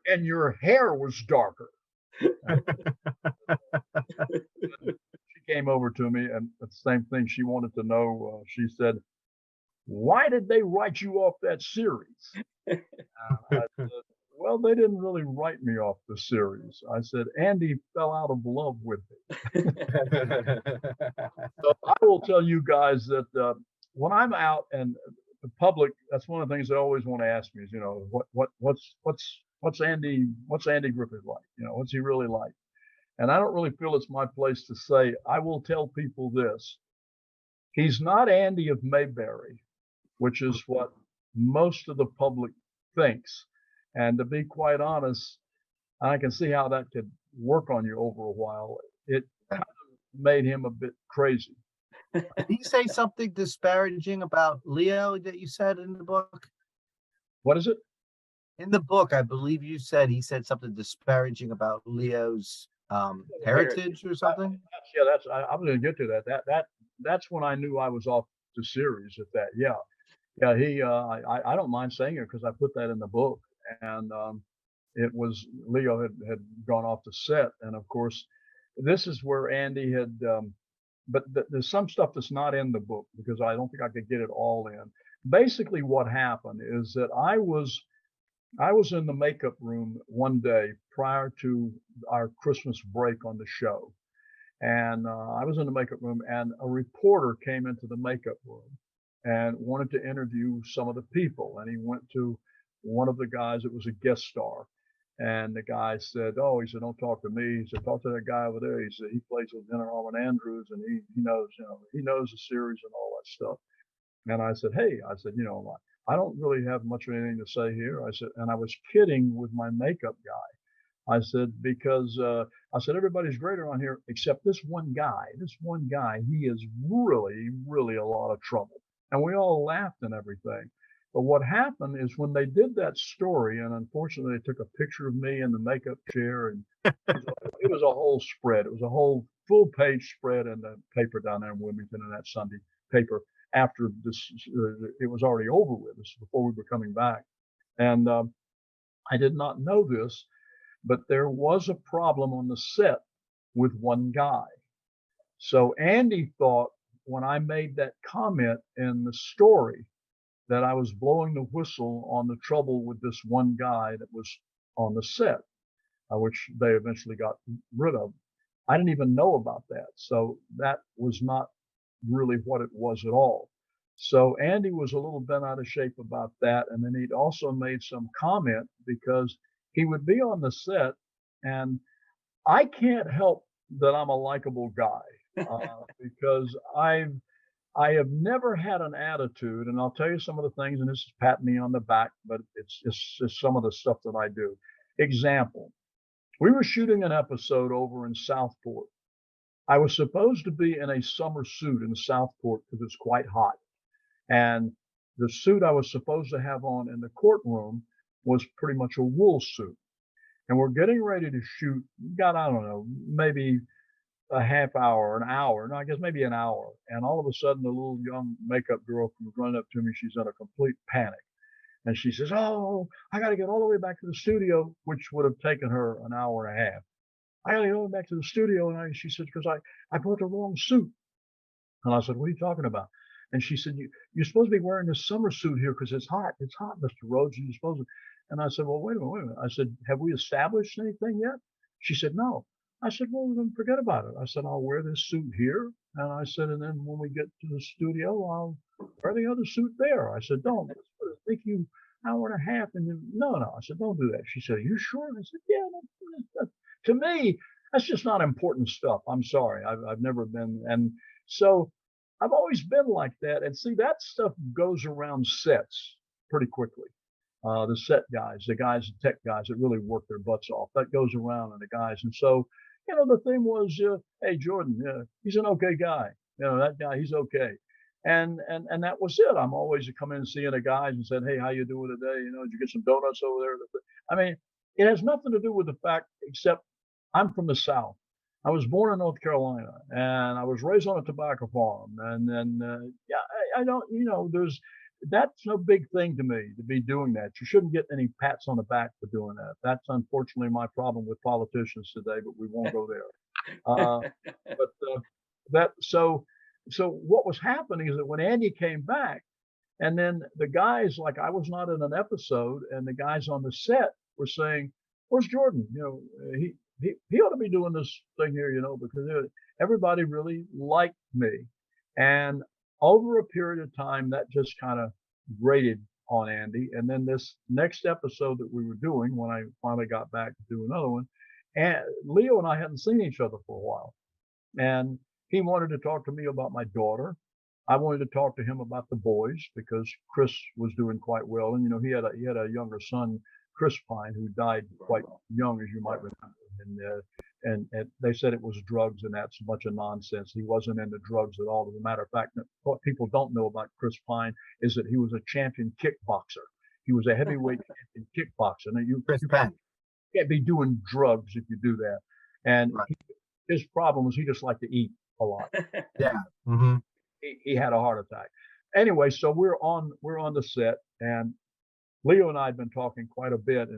and your hair was darker." She came over to me, and the same thing she wanted to know. She said, "Why did they write you off that series?" I said, "Well, they didn't really write me off the series." I said, "Andy fell out of love with me." So I will tell you guys that when I'm out and the public, that's one of the things they always want to ask me is, what's Andy Griffith like? What's he really like? And I don't really feel it's my place to say. I will tell people this: he's not Andy of Mayberry, which is what most of the public thinks. And to be quite honest, I can see how that could work on you over a while. It kind of made him a bit crazy. Did he say something disparaging about Leo that you said in the book? What is it? In the book, I believe he said something disparaging about Leo's heritage or something. I was going to get to that. That's when I knew I was off the series at that. Yeah. He, I don't mind saying it because I put that in the book, and it was Leo had gone off the set, and of course, this is where Andy had. But there's some stuff that's not in the book because I don't think I could get it all in. Basically, what happened is that I was in the makeup room one day prior to our Christmas break on the show, and I was in the makeup room, and a reporter came into the makeup room and wanted to interview some of the people, and he went to one of the guys that was a guest star. And the guy said, "Oh," he said, "don't talk to me." He said, "Talk to that guy over there." He said, "He plays with Dinner Armin Andrews, and he knows, he knows the series and all that stuff." And I said, "Hey," I said, "I don't really have much of anything to say here." I said, and I was kidding with my makeup guy. I said, because I said, "Everybody's great around here except this one guy. This one guy, he is really, really a lot of trouble." And we all laughed and everything. But what happened is when they did that story, and unfortunately they took a picture of me in the makeup chair, and it was a whole spread. It was a whole full page spread in the paper down there in Wilmington, in that Sunday paper. After this, it was already over with. This before we were coming back, and I did not know this, but there was a problem on the set with one guy. So Andy thought when I made that comment in the story that I was blowing the whistle on the trouble with this one guy that was on the set, which they eventually got rid of. I didn't even know about that. So that was not really what it was at all. So Andy was a little bent out of shape about that. And then he'd also made some comment because he would be on the set, and I can't help that I'm a likable guy because I have never had an attitude, and I'll tell you some of the things, and this is patting me on the back, but it's just some of the stuff that I do. Example, we were shooting an episode over in Southport. I was supposed to be in a summer suit in Southport because it's quite hot. And the suit I was supposed to have on in the courtroom was pretty much a wool suit. And we're getting ready to shoot, I don't know, maybe a half hour, an hour, no, I guess maybe an hour. And all of a sudden, the little young makeup girl comes running up to me. She's in a complete panic. And she says, "Oh, I got to get all the way back to the studio," which would have taken her an hour and a half. I got to go back to the studio. And she said, because I brought the wrong suit. And I said, what are you talking about? And she said, you're supposed to be wearing this summer suit here because it's hot. It's hot, Mr. Rhodes. You're supposed to. And I said, well, wait a minute. I said, have we established anything yet? She said, no. I said, well, then forget about it. I said, I'll wear this suit here. And I said, and then when we get to the studio, I'll wear the other suit there. I said, don't. It's going to take you an hour and a half. And then, no. I said, don't do that. She said, are you sure? I said, yeah. To me, that's just not important stuff. I'm sorry. I've never been. And so I've always been like that. And see, that stuff goes around sets pretty quickly. The set guys, the tech guys that really work their butts off, that goes around and the guys. And so, the thing was, hey, Jordan, he's an okay guy. That guy, he's okay. And that was it. I'm always coming and seeing the guys and said, hey, how you doing today? Did you get some donuts over there? I mean, it has nothing to do with the fact, except I'm from the South. I was born in North Carolina and I was raised on a tobacco farm. And then, I don't, that's no big thing to me to be doing that. You shouldn't get any pats on the back for doing that. That's unfortunately my problem with politicians today, but we won't go there. So what was happening is that when Andy came back, and then the guys, like I was not in an episode, and the guys on the set were saying, "Where's Jordan? He ought to be doing this thing here, because everybody really liked me." And over a period of time, that just kind of grated on Andy. And then this next episode that we were doing, when I finally got back to do another one, and Leo and I hadn't seen each other for a while. And he wanted to talk to me about my daughter. I wanted to talk to him about the boys because Chris was doing quite well. And, he had a younger son, Chris Pine, who died quite young, as you might remember. And they said it was drugs, and that's a bunch of nonsense. He wasn't into drugs at all. As a matter of fact, what people don't know about Chris Pine is that he was a champion kickboxer. He was a heavyweight champion kickboxer. Now, you can't be doing drugs if you do that. And his problem was he just liked to eat a lot. Yeah. Mm-hmm. He had a heart attack. Anyway, so we're on the set, and Leo and I had been talking quite a bit,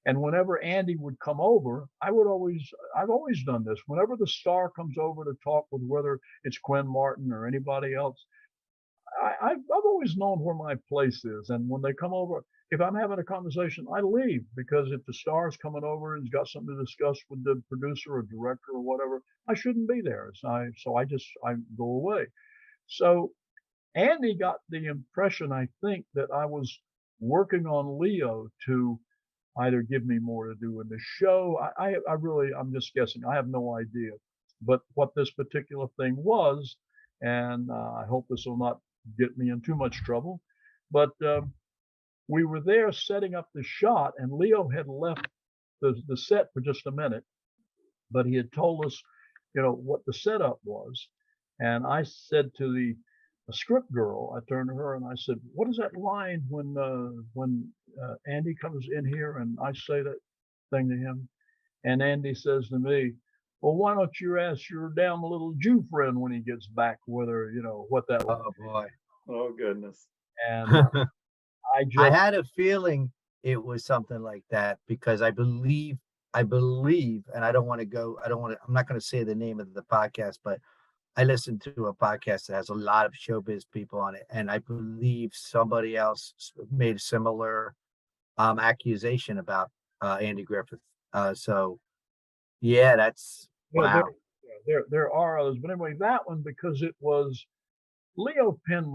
and whenever Andy would come over, I've always done this. Whenever the star comes over to talk, with whether it's Quinn Martin or anybody else, I've always known where my place is. And when they come over, if I'm having a conversation, I leave, because if the star's coming over and he's got something to discuss with the producer or director or whatever, I shouldn't be there. So I go away. So Andy got the impression, I think, that I was working on Leo to either give me more to do in the show. I'm just guessing. I have no idea. But what this particular thing was, and I hope this will not get me in too much trouble, but we were there setting up the shot, and Leo had left the set for just a minute, but he had told us, what the setup was. And I said to the script girl, I turned to her and I said, what is that line when Andy comes in here and I say that thing to him? And Andy says to me, well, why don't you ask your damn little Jew friend when he gets back whether, what that was. Oh, boy. Oh, goodness. And I had a feeling it was something like that, because I believe, and I'm not going to say the name of the podcast, but I listened to a podcast that has a lot of showbiz people on it, and I believe somebody else made a similar accusation about Andy Griffith. So, yeah, that's wow. There are others, but anyway, that one, because it was Leo Penn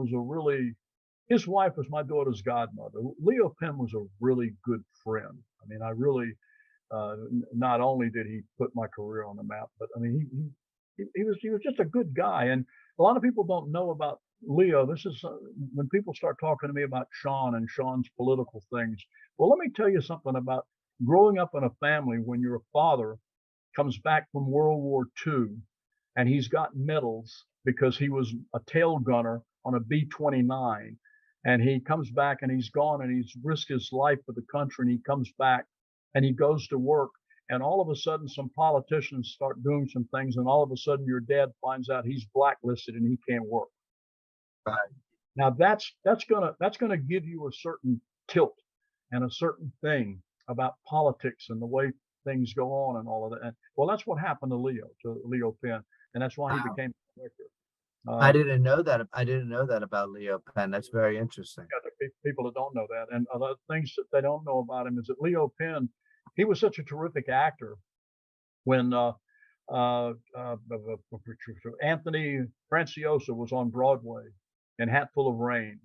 his wife was my daughter's godmother. Leo Penn was a really good friend. I mean, I really, not only did he put my career on the map, but I mean, he was just a good guy. And a lot of people don't know about Leo. This is when people start talking to me about Sean and Sean's political things. Well, let me tell you something about growing up in a family when your father comes back from World War II and he's got medals because he was a tail gunner on a B-29, and he comes back and he's gone and he's risked his life for the country, and he comes back and he goes to work, and all of a sudden some politicians start doing some things, and all of a sudden your dad finds out he's blacklisted and he can't work. Right. Now that's gonna give you a certain tilt and a certain thing about politics and the way things go on and all of that. And, well, that's what happened to Leo Penn, and that's why he Wow. became a director. I didn't know that. I didn't know that about Leo Penn. That's very interesting. People that don't know that, and other things that they don't know about him is that Leo Penn, he was such a terrific actor when Anthony Franciosa was on Broadway in Hatful of Rain.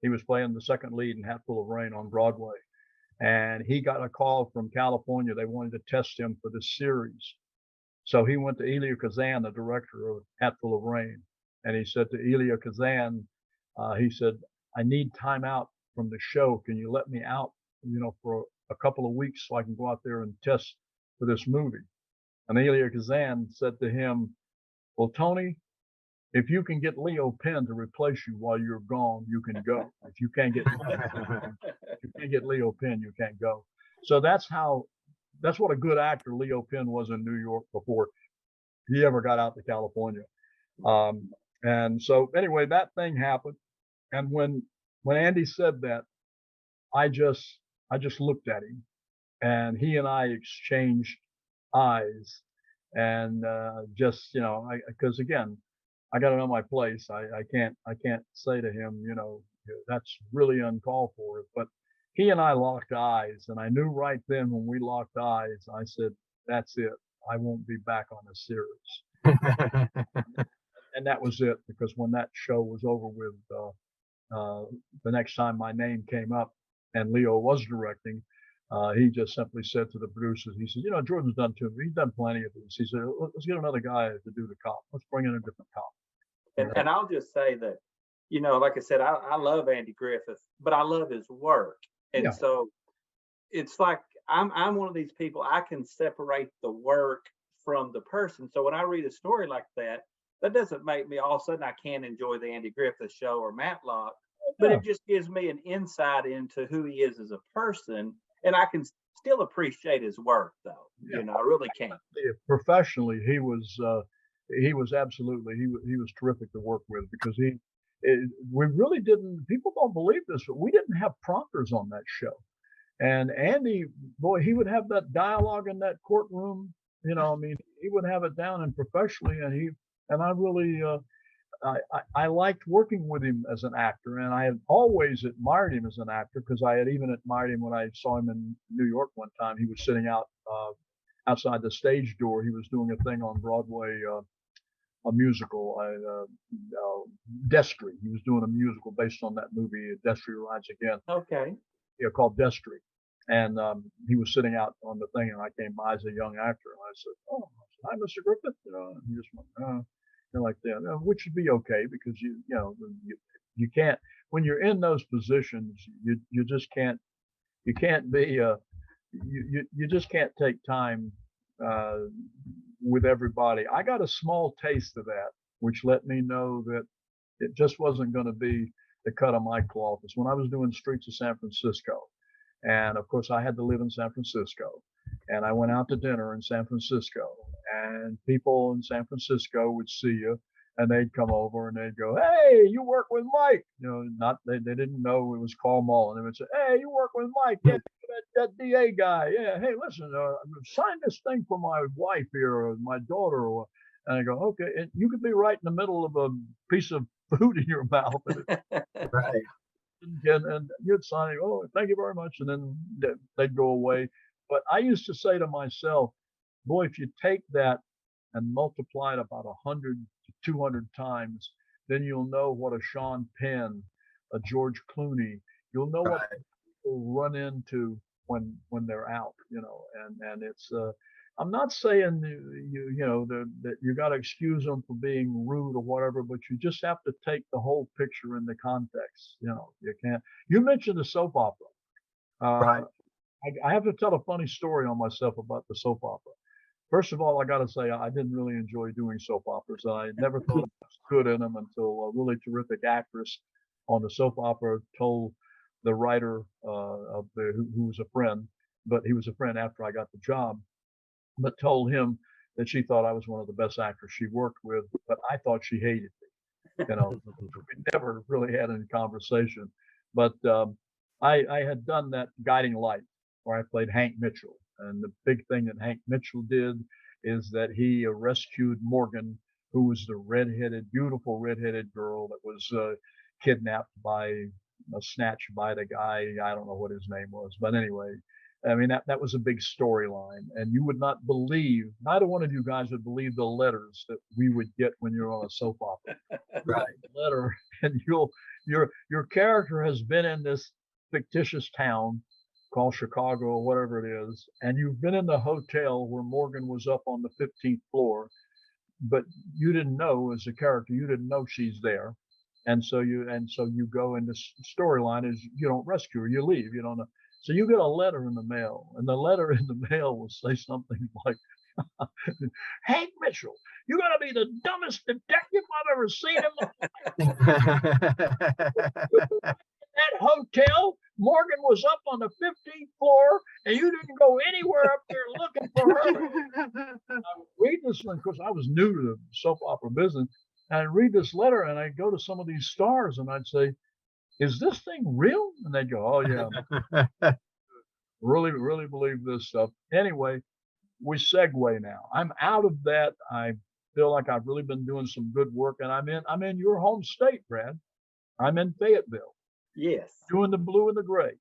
He was playing the second lead in Hatful of Rain on Broadway. And he got a call from California. They wanted to test him for this series. So he went to Elia Kazan, the director of Hatful of Rain. And he said to Elia Kazan, he said, I need time out from the show. Can you let me out, for a couple of weeks so I can go out there and test for this movie? And Elia Kazan said to him, well, Tony, if you can get Leo Penn to replace you while you're gone, you can go. If you can't get Leo Penn, you can't go. So that's what a good actor Leo Penn was in New York before he ever got out to California. And so anyway, that thing happened. And when Andy said that, I just looked at him, and he and I exchanged eyes, and because again, I got to know my place. I can't say to him, that's really uncalled for. But he and I locked eyes, and I knew right then when we locked eyes, I said, that's it. I won't be back on this series. And that was it, because when that show was over with, the next time my name came up and Leo was directing, he just simply said to the producers, he said, Jordan's done too many. He's done plenty of these. He said, let's get another guy to do the cop. Let's bring in a different cop. And I'll just say that, like I said, I love Andy Griffith, but I love his work. And so it's like I'm one of these people, I can separate the work from the person. So when I read a story like that, that doesn't make me all of a sudden I can't enjoy the Andy Griffith Show or Matlock, but it just gives me an insight into who he is as a person, and I can still appreciate his work, though. I really can. Professionally, he was absolutely he was terrific to work with, because we really didn't. People don't believe this, but we didn't have prompters on that show. And Andy, boy, he would have that dialogue in that courtroom. He would have it down, and professionally, and I really, I liked working with him as an actor, and I had always admired him as an actor, because I had even admired him when I saw him in New York one time. He was sitting outside the stage door. He was doing a thing on Broadway, a musical, Destry. He was doing a musical based on that movie, Destry Rides Again. Okay. Called Destry. And he was sitting out on the thing, and I came by as a young actor, and I said, "Oh, hi, Mr. Griffith." And he just went, like that, which would be okay, because you can't, when you're in those positions, you just can't, you can't be you just can't take time with everybody. I got a small taste of that, which let me know that it just wasn't going to be the cut of my cloth. It's when I was doing Streets of San Francisco. And of course, I had to live in San Francisco, and I went out to dinner in San Francisco, and people in San Francisco would see you, and they'd come over and they'd go, "Hey, you work with Mike?" They didn't know it was Carl Mullen. They would say, "Hey, you work with Mike? Yeah, that DA guy. Yeah, hey, listen, sign this thing for my wife here, or my daughter." And I go, "Okay." And you could be right in the middle of a piece of food in your mouth. Right. And you'd sign it, "Oh, thank you very much," and then they'd go away. But I used to say to myself, boy, if you take that and multiply it about 100 to 200 times, then you'll know what a Sean Penn, a George Clooney, you'll know what people run into when they're out, and it's I'm not saying that you got to excuse them for being rude or whatever, but you just have to take the whole picture in the context. You can't. You mentioned the soap opera. Right. I have to tell a funny story on myself about the soap opera. First of all, I got to say I didn't really enjoy doing soap operas. I never thought I was good in them until a really terrific actress on the soap opera told the writer who was a friend, but he was a friend after I got the job, but told him that she thought I was one of the best actors she worked with, but I thought she hated me. We never really had any conversation. But I had done that Guiding Light, where I played Hank Mitchell, And the big thing that Hank Mitchell did is that he rescued Morgan, who was the beautiful redheaded girl that was kidnapped snatched by the guy. I don't know what his name was, but anyway, I mean, that was a big storyline. And you would not believe, neither one of you guys would believe the letters that we would get when you're on a soap opera. Right. Letter, and your character has been in this fictitious town called Chicago or whatever it is, and you've been in the hotel where Morgan was up on the 15th floor, but you didn't know, as a character, you didn't know she's there. And so you go, and the storyline is you don't rescue her, you leave, you don't know. So you get a letter in the mail, and the letter in the mail will say something like, Hank Mitchell, you're going to be the dumbest detective I've ever seen in that hotel. Morgan was up on the 15th floor, and you didn't go anywhere up there looking for her. I read this one because I was new to the soap opera business. And I read this letter, and I go to some of these stars, and I'd say, is this thing real? And they'd go, oh, yeah. Really, really believe this stuff. Anyway, we segue now. I'm out of that. I feel like I've really been doing some good work, and I'm in your home state, Brad. I'm in Fayetteville. Yes. Doing the blue and the gray.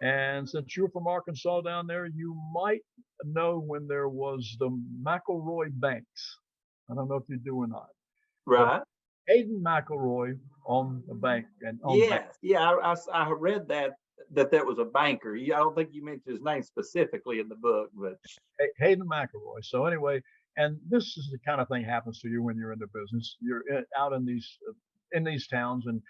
And since you're from Arkansas down there, you might know when there was the McElroy Banks. I don't know if you do or not. Right. Hayden McElroy on the bank. And yes. Yeah, I read that was a banker. I don't think you mentioned his name specifically in the book, but Hayden McElroy. So anyway, and this is the kind of thing happens to you when you're in the business. You're out in these towns, and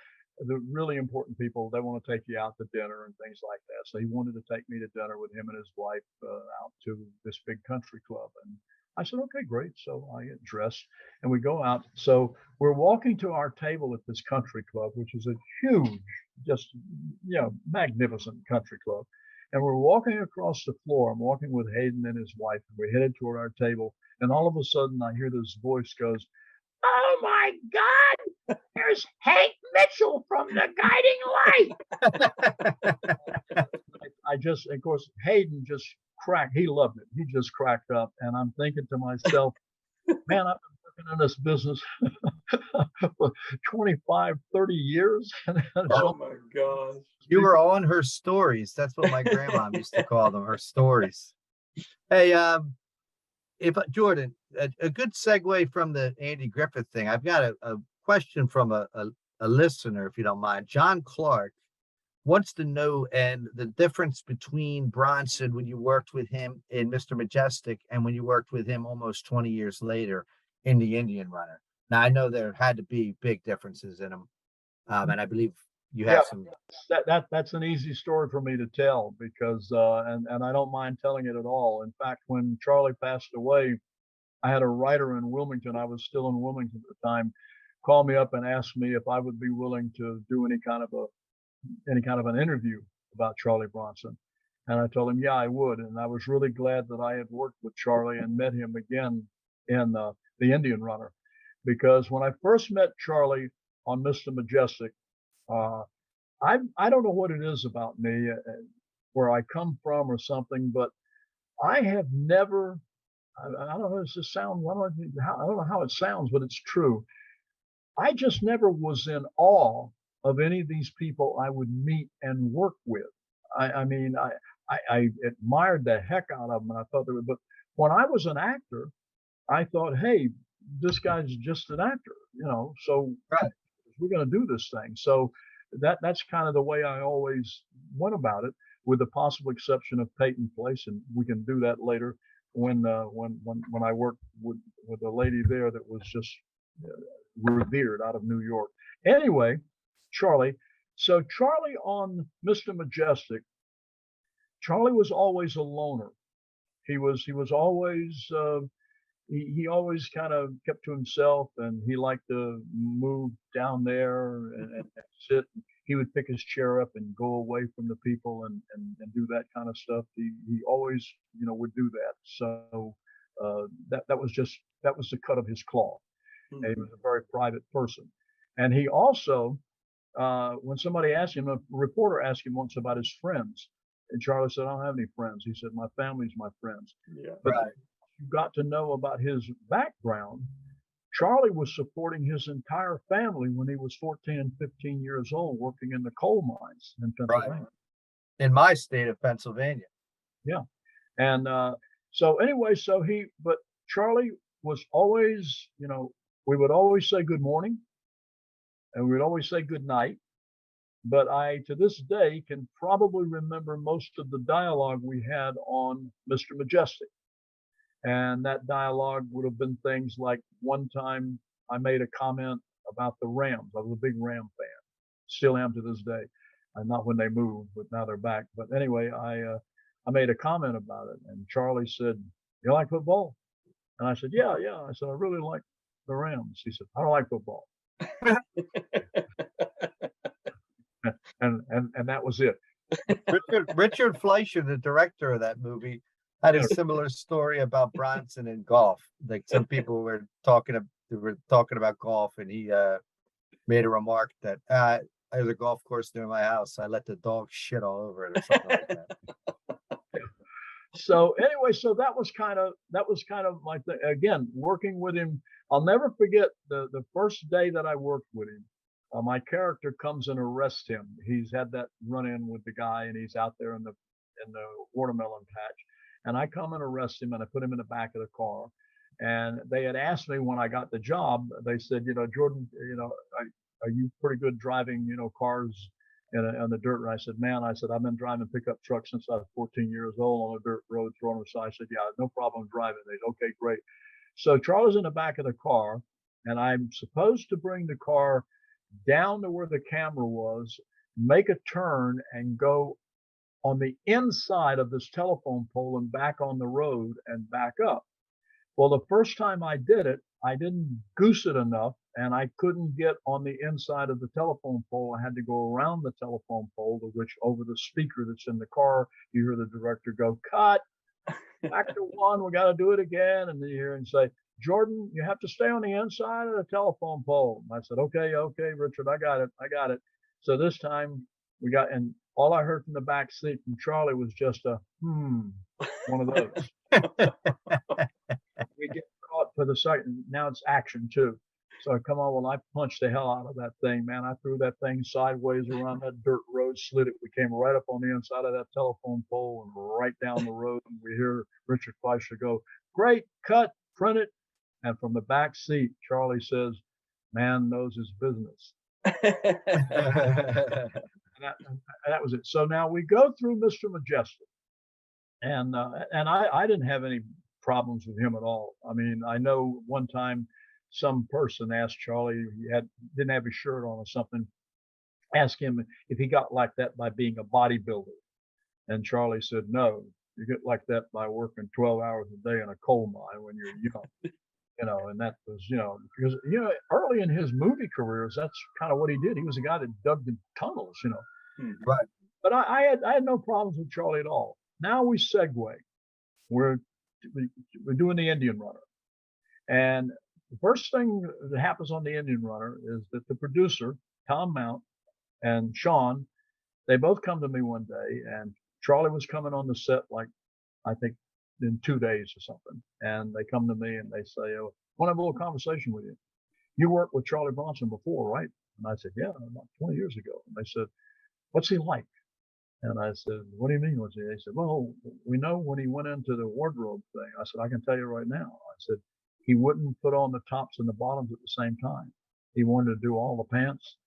the really important people, they want to take you out to dinner and things like that. So he wanted to take me to dinner with him and his wife out to this big country club. And I said, okay, great. So I get dressed and we go out. So we're walking to our table at this country club, which is a huge, just, magnificent country club. And we're walking across the floor. I'm walking with Hayden and his wife, and we're headed toward our table. And all of a sudden I hear this voice goes, oh my God, there's Hank Mitchell from the Guiding Light. Of course, Hayden just cracked. He loved it. He just cracked up. And I'm thinking to myself, man, I've been working in this business for 25, 30 years. Oh my gosh. You were on her stories. That's what my grandma used to call them, her stories. Hey, Jordan, a good segue from the Andy Griffith thing. I've got a question from a listener, if you don't mind. John Clark wants to know the difference between Bronson when you worked with him in Mr. Majestyk and when you worked with him almost 20 years later in The Indian Runner. Now, I know there had to be big differences in them, and I believe you have some. That's an easy story for me to tell because and I don't mind telling it at all. In fact, when Charlie passed away, I had a writer in Wilmington. I was still in Wilmington at the time. Call me up and ask me if I would be willing to do any kind of an interview about Charlie Bronson. And I told him, yeah, I would. And I was really glad that I had worked with Charlie and met him again in The Indian Runner, because when I first met Charlie on Mr. Majestyk, I don't know what it is about me, where I come from or something, but I have never, I don't know, does this sound, I don't know how it sounds, but it's true. I just never was in awe of any of these people I would meet and work with. I mean, I admired the heck out of them, and I thought they were, but when I was an actor, I thought, hey, this guy's just an actor, so Right. we're going to do this thing. So that's kind of the way I always went about it, with the possible exception of Peyton Place, and we can do that later when I worked with a lady there that was just revered out of New York. Anyway, Charlie. So Charlie on Mr. Majestyk, Charlie was always a loner. He was always he always kind of kept to himself, and he liked to move down there and sit. He would pick his chair up and go away from the people and do that kind of stuff. He always, would do that. So that was the cut of his cloth. Mm-hmm. And he was a very private person. And he also, when somebody asked him, a reporter asked him once about his friends, And Charlie said, I don't have any friends. He said, my family's my friends. Yeah. But Right. you got to know about his background. Charlie was supporting his entire family when he was 14 and 15 years old, working in the coal mines in Pennsylvania. In my state of Pennsylvania. Yeah. And so anyway, but Charlie was always, we would always say good morning and we would always say good night. But I, to this day, can probably remember most of the dialogue we had on Mr. Majestyk. And that dialogue would have been things like one time I made a comment about the Rams. I was a big Ram fan, still am to this day. Not when they moved, but now they're back. But anyway, I made a comment about it, and Charlie said, "You like football?" And I said, "Yeah, yeah." I said, "I really like the Rams." He said, "I don't like football." and that was it. Richard Fleischer, the director of that movie, had a Yeah. similar story about Bronson and golf. Like some people were talking about golf, and he made a remark that there's a golf course near my house. I let the dog shit all over it or something like that. So anyway, so that was kind of my thing. Again, working with him, I'll never forget the first day that I worked with him. My character comes and arrests him. He's had that run-in with the guy, and he's out there in the watermelon patch. And I come and arrest him, and I put him in the back of the car. And they had asked me when I got the job. They said, Jordan, are you pretty good driving, cars on the dirt road? I said, man, I've been driving pickup trucks since I was 14 years old on the dirt roads. So I said, yeah, no problem driving. They said, okay, great. So Charlie's in the back of the car, and I'm supposed to bring the car down to where the camera was, make a turn, and go on the inside of this telephone pole and back on the road and back up. Well, the first time I did it, I didn't goose it enough, and I couldn't get on the inside of the telephone pole. I had to go around the telephone pole, to which over the speaker that's in the car, you hear the director go, "Cut, back to one, we got to do it again." And then you hear him say, "Jordan, you have to stay on the inside of the telephone pole." And I said, okay, Richard, I got it. So this time we got, and all I heard from the back seat from Charlie was just a, one of those. We get caught for the second. Now it's action too. So I come on, well, I punched the hell out of that thing, man. I threw that thing sideways around that dirt road, slid it. We came right up on the inside of that telephone pole and right down the road. And we hear Richard Fleischer go, "Great, cut, print it." And from the back seat, Charlie says, "Man knows his business." And that was it. So now we go through Mr. Majestyk, and I didn't have any problems with him at all. I mean, I know one time some person asked Charlie, didn't have his shirt on or something, asked him if he got like that by being a bodybuilder, and Charlie said, "No, you get like that by working 12 hours a day in a coal mine when you're young." And that was, because, early in his movie careers, that's kind of what he did. He was a guy that dug the tunnels, Right. But I had no problems with Charlie at all. Now we segue. We're doing the Indian Runner. And the first thing that happens on the Indian Runner is that the producer, Tom Mount, and Sean, they both come to me one day, and Charlie was coming on the set, like, I think in 2 days or something. And they come to me and they say, "Oh, I want to have a little conversation with you. You worked with Charlie Bronson before, right?" And I said, "Yeah, about 20 years ago." And they said, "What's he like?" And I said, "What do you mean, what's he?" They said, "Well, we know when he went into the wardrobe thing." I said, "I can tell you right now." I said, "He wouldn't put on the tops and the bottoms at the same time. He wanted to do all the pants,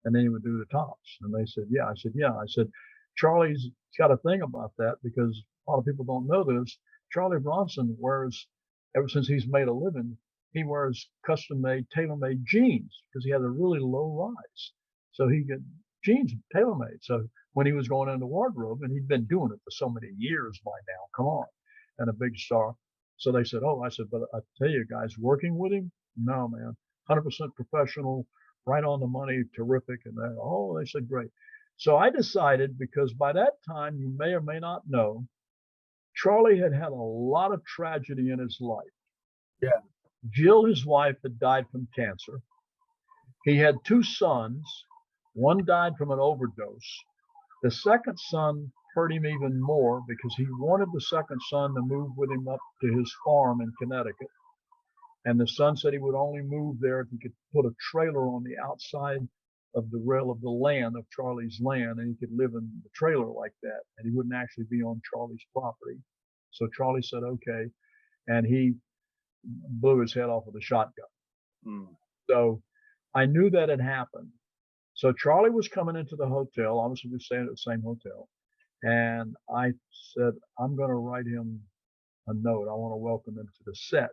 and then he would do the tops." And they said, "Yeah." I said, "Yeah." I said, "Charlie's got a thing about that, because a lot of people don't know this. Charlie Bronson wears, ever since he's made a living, he wears custom-made, tailor-made jeans, because he has a really low rise. So he get jeans tailor-made. So when he was going into wardrobe, and he'd been doing it for so many years by now, come on, and a big star." So they said, "Oh," I said, "but I tell you guys, working with him, no, man, 100% professional, right on the money, terrific." And then, oh, they said, "Great." So I decided, because by that time, you may or may not know, Charlie had had a lot of tragedy in his life. Yeah. Jill, his wife, had died from cancer. He had 2 sons. One died from an overdose. The second son hurt him even more because he wanted the second son to move with him up to his farm in Connecticut. And the son said he would only move there if he could put a trailer on the outside of the rail of the land, of Charlie's land, and he could live in the trailer like that, and he wouldn't actually be on Charlie's property. So Charlie said, okay, and he blew his head off with a shotgun. So I knew that had happened. So Charlie was coming into the hotel. Obviously, we were staying at the same hotel. And I said, I'm going to write him a note. I want to welcome him to the set.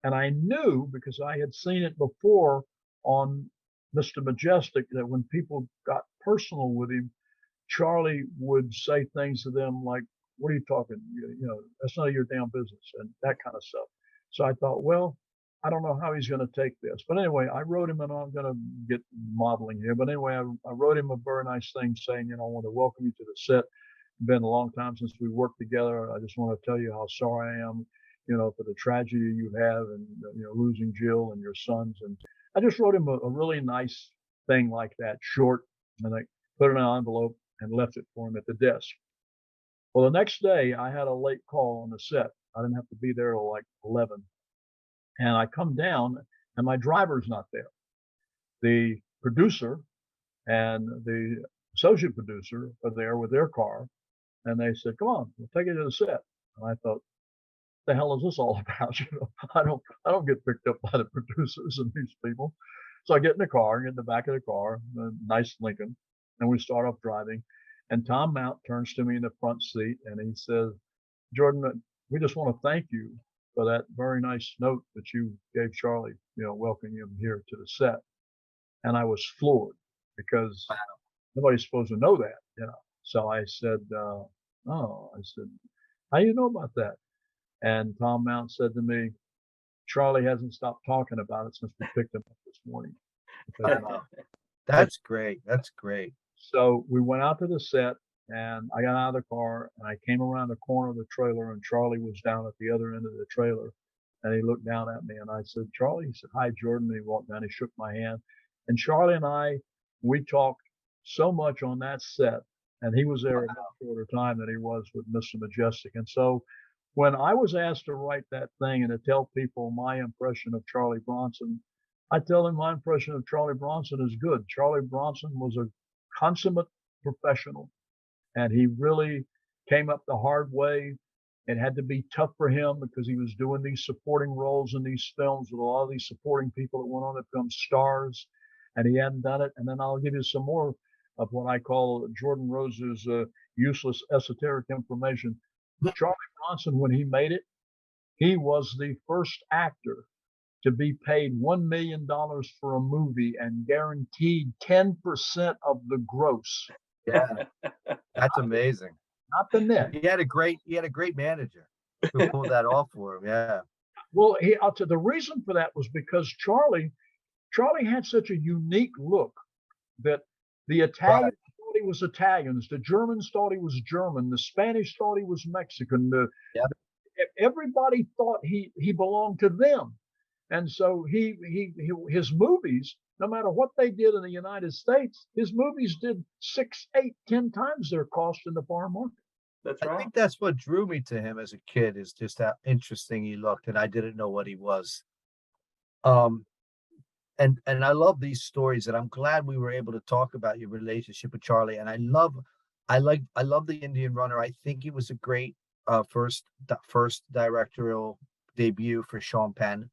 And I knew, because I had seen it before on Mr. Majestyk, that when people got personal with him, Charlie would say things to them like, what are you talking? You know, that's none of your damn business, and that kind of stuff. So I thought, well, I don't know how he's going to take this. But anyway, I wrote him, and I'm going to get modeling here. But anyway, I wrote him a very nice thing saying, you know, I want to welcome you to the set. It's been a long time since we worked together. I just want to tell you how sorry I am, you know, for the tragedy you have, and, you know, losing Jill and your sons. And I just wrote him a really nice thing like that, short, and I put it in an envelope and left it for him at the desk. Well, the next day I had a late call on the set. I didn't have to be there till like 11. And I come down and my driver's not there. The producer and the associate producer are there with their car. And they said, come on, we'll take you to the set. And I thought, the hell is this all about? You know, I don't get picked up by the producers and these people. So I get in the car, get in the back of the car, a nice Lincoln, and we start off driving. And Tom Mount turns to me in the front seat and he says, Jordan, we just want to thank you for that very nice note that you gave Charlie, you know, welcoming him here to the set. And I was floored because nobody's supposed to know that, you know. So I said, I said, how do you know about that? And Tom Mount said to me, Charlie hasn't stopped talking about it since we picked him up this morning. That's great. That's great. So we went out to the set and I got out of the car and I came around the corner of the trailer and Charlie was down at the other end of the trailer and he looked down at me and I said, Charlie, he said, hi, Jordan. And he walked down, he shook my hand. And Charlie and we talked so much on that set, and he was there a much shorter time than he was with Mr. Majestyk. And so when I was asked to write that thing and to tell people my impression of Charlie Bronson, I tell them my impression of Charlie Bronson is good. Charlie Bronson was a consummate professional, and he really came up the hard way. It had to be tough for him because he was doing these supporting roles in these films with a lot of these supporting people that went on to become stars, and he hadn't done it. And then I'll give you some more of what I call Jordan Rhodes's useless esoteric information. Charlie Bronson, when he made it, he was the first actor to be paid $1 million for a movie and guaranteed 10% of the gross. Yeah, that's amazing. Not the net. He had a great manager who pulled that off for him. Yeah. Well, I'll tell you, the reason for that was because Charlie had such a unique look that the Italians thought he was Italians, the Germans thought he was German, the Spanish thought he was Mexican. Everybody thought he belonged to them. And so his movies, no matter what they did in the United States, his movies did 6, 8, 10 times their cost in the foreign market. That's right. I think that's what drew me to him as a kid, is just how interesting he looked, and I didn't know what he was. And I love these stories, and I'm glad we were able to talk about your relationship with Charlie. And I love the Indian Runner. I think it was a great first directorial debut for Sean Penn.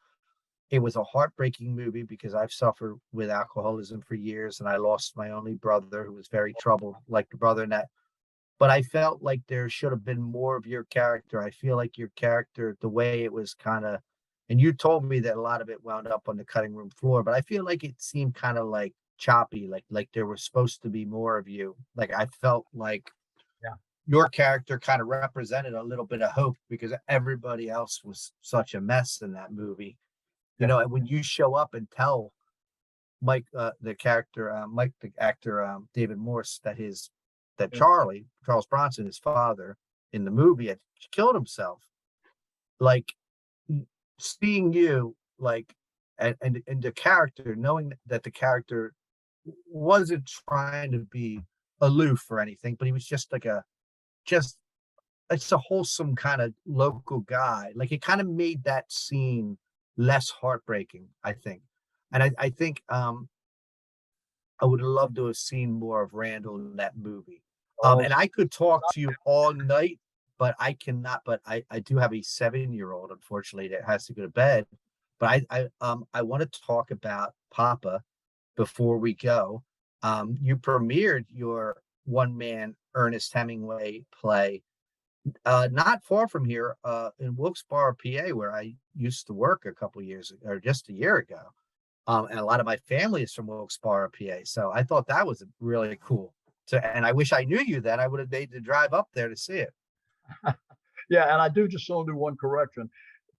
It was a heartbreaking movie because I've suffered with alcoholism for years, and I lost my only brother who was very troubled, like the brother in that. But I felt like there should have been more of your character. I feel like your character, the way it was kind of, and you told me that a lot of it wound up on the cutting room floor, but I feel like it seemed kind of like choppy, like there was supposed to be more of you. Like I felt like your character kind of represented a little bit of hope because everybody else was such a mess in that movie. You know, and when you show up and tell Mike, the actor, David Morse, that Charles Bronson, his father in the movie, had killed himself, like seeing you, like, and the character, knowing that the character wasn't trying to be aloof or anything, but he was just like a just it's a wholesome kind of local guy. Like it kind of made that scene less heartbreaking, I think. And I think I would love to have seen more of Randall in that movie. Oh, And I could talk to you all night, but I cannot. But I do have a 7-year-old, unfortunately, that has to go to bed. But I want to talk about Papa before we go. You premiered your one-man Ernest Hemingway play not far from here in Wilkes-Barre, PA, where I used to work a couple years or just a year ago. And a lot of my family is from Wilkes-Barre, PA. So I thought that was really cool. And I wish I knew you then. I would have made the drive up there to see it. yeah, and I do just want to do one correction.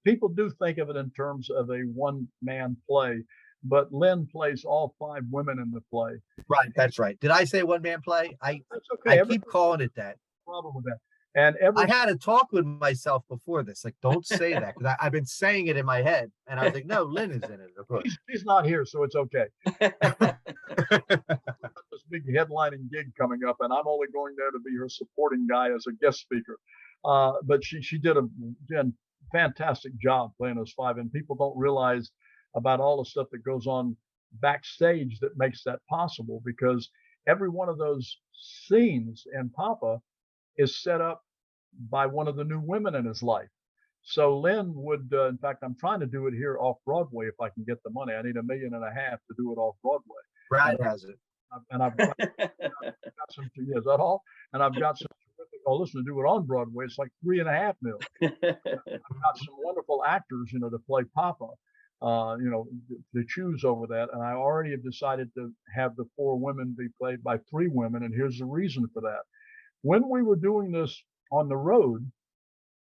People do think of it in terms of a one-man play, but Lynn plays all 5 women in the play. Right, that's right. Did I say one-man play? That's okay. I keep calling it that. Problem with that. And I had a talk with myself before this, like, don't say that, because I've been saying it in my head, and I was like, no, Lynn is in it. Of course. He's not here, so it's okay. This big headlining gig coming up, and I'm only going there to be her supporting guy as a guest speaker. But she did a fantastic job playing those 5, and people don't realize about all the stuff that goes on backstage that makes that possible, because every one of those scenes in Papa is set up by one of the new women in his life. So Lynn would, in fact, I'm trying to do it here off Broadway if I can get the money. I need $1.5 million to do it off Broadway. Brad has it. And I've got some, is that all? And I've got some terrific, oh, listen, to do it on Broadway, it's like $3.5 million. I've got some wonderful actors, to play Papa, to choose over that. And I already have decided to have the 4 women be played by 3 women. And here's the reason for that. When we were doing this on the road,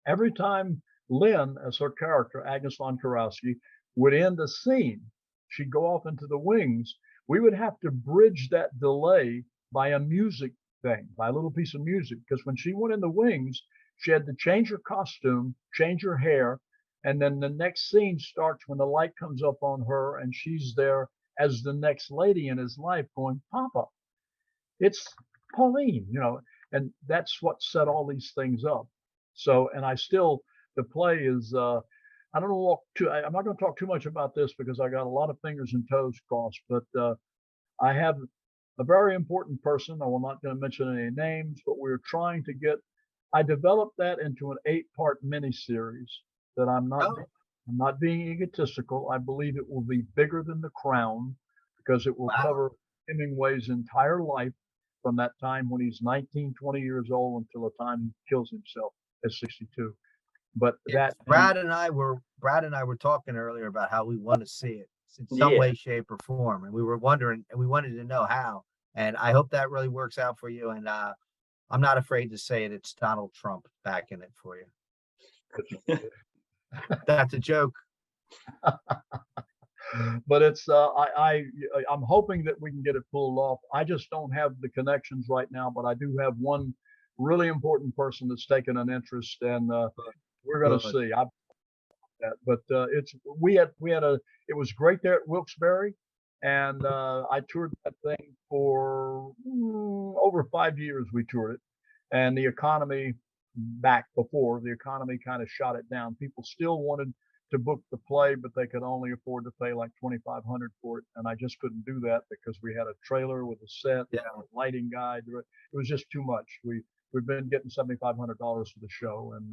every time Lynn, as her character, Agnes von Kurowski, would end a scene, she'd go off into the wings. We would have to bridge that delay by a music thing, by a little piece of music, because when she went in the wings, she had to change her costume, change her hair, and then the next scene starts when the light comes up on her and she's there as the next lady in his life going, Papa, it's Pauline, and that's what set all these things up. So, and the play is, I don't know, I'm not going to talk too much about this because I got a lot of fingers and toes crossed, but I have a very important person. I'm not going to mention any names, but we're trying to I developed that into an 8-part miniseries that I'm not being egotistical. I believe it will be bigger than The Crown because it will cover Hemingway's entire life from that time when he's 19, 20 years old until the time he kills himself at 62. But Brad and I were talking earlier about how we want to see it in some way, shape, or form, and we were wondering, and we wanted to know how. And I hope that really works out for you. And I'm not afraid to say it. It's Donald Trump back in it for you. That's a joke. But it's I'm hoping that we can get it pulled off. I just don't have the connections right now, but I do have one really important person that's taken an interest, and we're going to see. But it was great there at Wilkes-Barre, and I toured that thing for over 5 years. We toured it, and the economy kind of shot it down. People still wanted to book the play, but they could only afford to pay like $2,500 for it, and I just couldn't do that because we had a trailer with a set, a lighting guy. It was just too much. We've been getting $7,500 for the show, and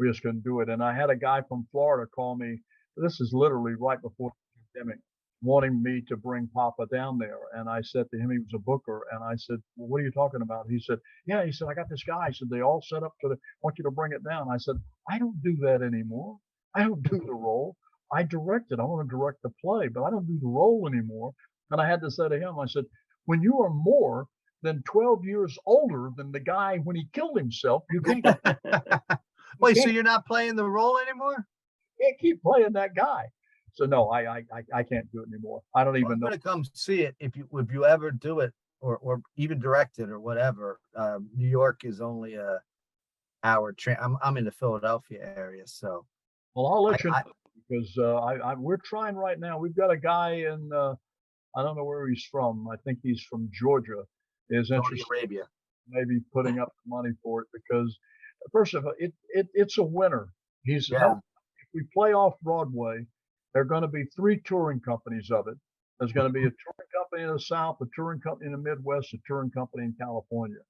we just couldn't do it. And I had a guy from Florida call me. This is literally right before the pandemic, wanting me to bring Papa down there. And I said to him, he was a booker, and I said, well, what are you talking about? He said, I got this guy. I said, they all set up want you to bring it down. I said, I don't do that anymore. I don't do the role. I direct it. I want to direct the play, but I don't do the role anymore. And I had to say to him, I said, when you are more than 12 years older than the guy when he killed himself, you can't. Wait, so you're not playing the role anymore? You can't keep playing that guy. So no, I can't do it anymore. I don't even know. I'm gonna come see it if you ever do it or even direct it or whatever. New York is only a hour train. I'm in the Philadelphia area, so. Well, I'll let you know because we're trying right now. We've got a guy in I don't know where he's from. I think he's from Georgia. Is Saudi interested. Arabia. maybe putting up the money for it because first of all, it's a winner. He's Yeah. If we play off Broadway, there are going to be 3 touring companies of it. There's going to be a touring company in the South, a touring company in the Midwest, a touring company in California,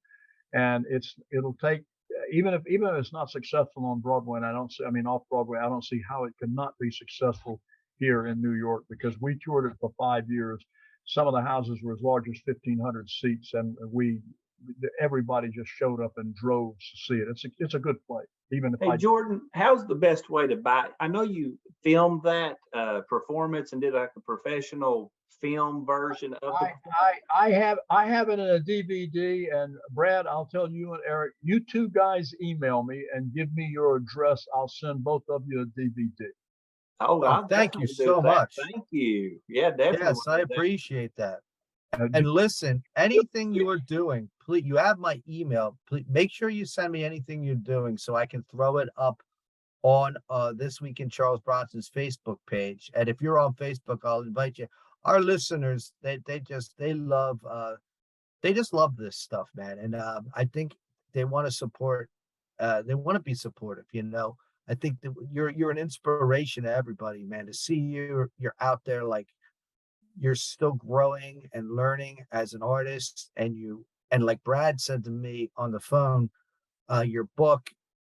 and it'll take even if it's not successful on Broadway, and I mean off Broadway, I don't see how it could not be successful here in New York because we toured it for 5 years. Some of the houses were as large as 1,500 seats, and everybody just showed up in droves to see it. It's a good play, even if Hey, Jordan, how's the best way to buy it? I know you filmed that performance and did like a professional film version of the. I have it in a DVD. And Brad, I'll tell you and Eric, you two guys email me and give me your address. I'll send both of you a DVD. Oh, Well, thank you so much. Thank you. Yeah, definitely. Yes, I appreciate that. And And listen, anything you are doing, please, you have my email. Please make sure you send me anything you're doing so I can throw it up on This Week in Charles Bronson's Facebook page. And if you're on Facebook, I'll invite you. Our listeners, they just love this stuff, man. And I think they want to support, they want to be supportive, you know. I think that you're an inspiration to everybody, man. To see you're out there, like you're still growing and learning as an artist, and like Brad said to me on the phone, your book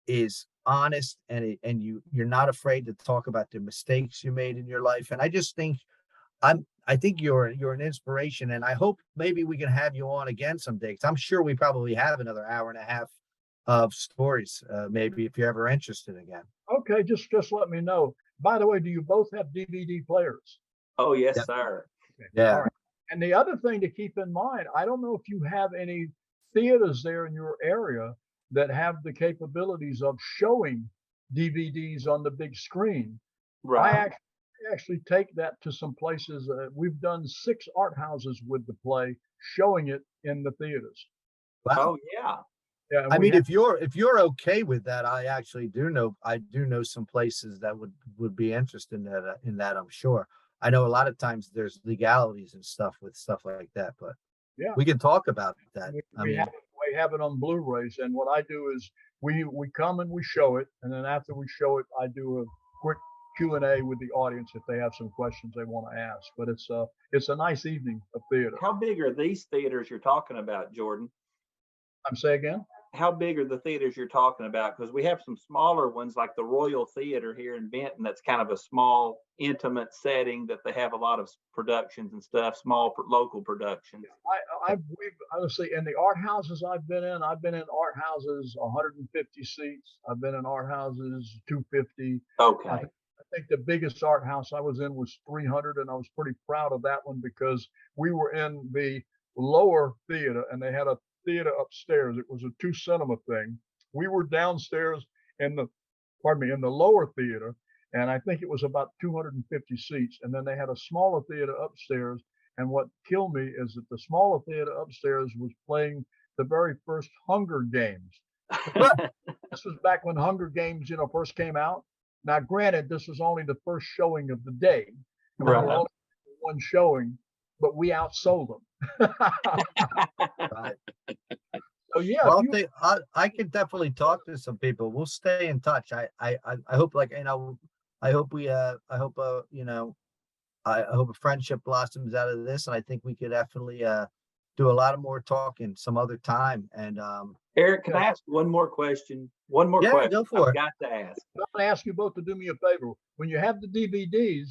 is honest, and you're not afraid to talk about the mistakes you made in your life. And I just think I think you're an inspiration, and I hope maybe we can have you on again someday, because I'm sure we probably have another hour and a half of stories, maybe if you're ever interested again. okay, just let me know. By the way, do you both have DVD players? Oh, yes, Yeah. sir. Okay. Yeah. All right. And the other thing to keep in mind, I don't know if you have any theaters there in your area that have the capabilities of showing DVDs on the big screen. Right. I actually take that to some places. We've done 6 art houses with the play, showing it in the theaters. Wow. Oh, yeah. Yeah, and I we mean, have, if you're okay with that, I do know some places that would be interested in that, I'm sure. I know a lot of times there's legalities and stuff with stuff like that, but yeah, we can talk about that. we have it on Blu-rays. And what I do is we come and we show it, and then after we show it, I do a quick Q&A with the audience if they have some questions they want to ask. But it's a nice evening of theater. How big are these theaters you're talking about, Jordan? I'm say again. How big are the theaters you're talking about? Because we have some smaller ones like the Royal Theater here in Benton. That's kind of a small, intimate setting that they have a lot of productions and stuff, small local productions. Let's see, in the art houses I've been in art houses 150 seats. I've been in art houses 250. Okay. I think the biggest art house I was in was 300, and I was pretty proud of that one because we were in the lower theater and they had a theater upstairs. It was a 2 cinema thing. We were downstairs in the lower theater, and I think it was about 250 seats. And then they had a smaller theater upstairs. And what killed me is that the smaller theater upstairs was playing the very first Hunger Games. This was back when Hunger Games, first came out. Now, granted, this was only the first showing of the day. And we were only one showing, but we outsold them. Right. So yeah, Well, I can definitely talk to some people. We'll stay in touch. I hope, like, I hope a friendship blossoms out of this, and I think we could definitely do a lot of more talking some other time. And Eric, can I ask one more question? One more question. Go for it. Got to ask. I'm going to ask you both to do me a favor. When you have the DVDs,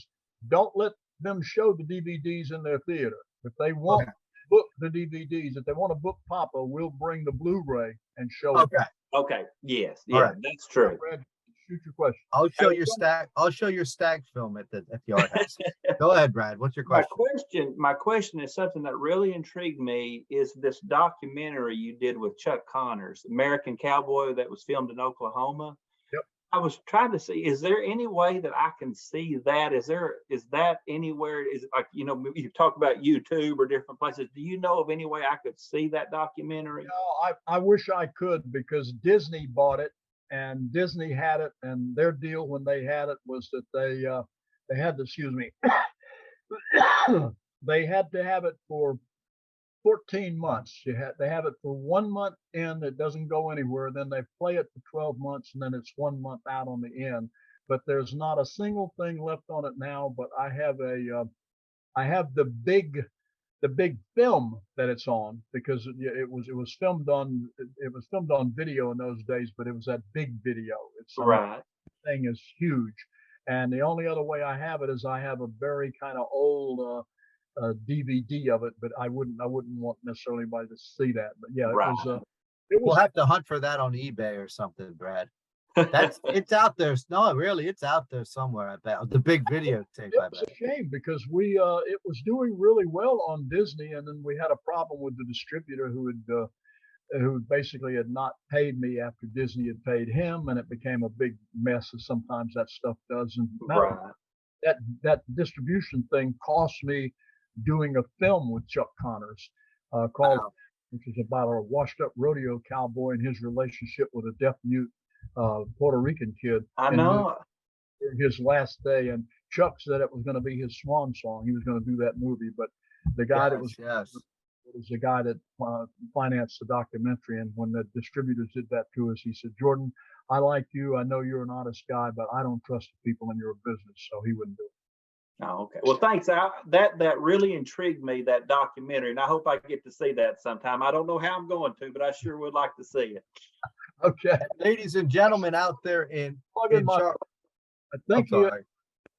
don't let them show the DVDs in their theater. If they want book the DVDs, if they want to book Papa, we'll bring the Blu-ray and show it. Okay. Yes. Yeah, right. That's true. Brad, shoot your question. I'll show your stag film at the art house. Go ahead, Brad. What's your question? My question is something that really intrigued me is this documentary you did with Chuck Connors, American Cowboy, that was filmed in Oklahoma. Yep. I was trying to see, is there any way that I can see that? Is that anywhere? Is it like, you talk about YouTube or different places. Do you know of any way I could see that documentary? No, I wish I could, because Disney bought it and Disney had it, and their deal when they had it was that they had to, excuse me, they had to have it for 14 months. They have it for 1 month in, it doesn't go anywhere. Then they play it for 12 months, and then it's 1 month out on the end. But there's not a single thing left on it now. But I have I have the big film that it's on, because it was filmed on video in those days, but it was that big video. It's Right. thing is huge, and the only other way I have it is I have a very kind of old DVD of it, but I wouldn't want necessarily anybody to see that. But yeah, Right. it We'll was have to hunt for that on eBay or something, Brad. It's out there. No, really, it's out there somewhere. I bet the big videotape. I it's bet. a shame because it was doing really well on Disney, and then we had a problem with the distributor who basically had not paid me after Disney had paid him, and it became a big mess, as sometimes that stuff does. And Right. that distribution thing cost me doing a film with Chuck Connors called, Wow. which is about a washed-up rodeo cowboy and his relationship with a deaf-mute Puerto Rican kid. I And know. during his last day, and Chuck said it was going to be his swan song. He was going to do that movie, but the guy that was the guy that financed the documentary. And when the distributors did that to us, he said, "Jordan, I like you. I know you're an honest guy, but I don't trust the people in your business." So he wouldn't do it. Oh, okay. Well, thanks. That really intrigued me, that documentary, and I hope I get to see that sometime. I don't know how I'm going to, but I sure would like to see it. Okay. Ladies and gentlemen out there in I think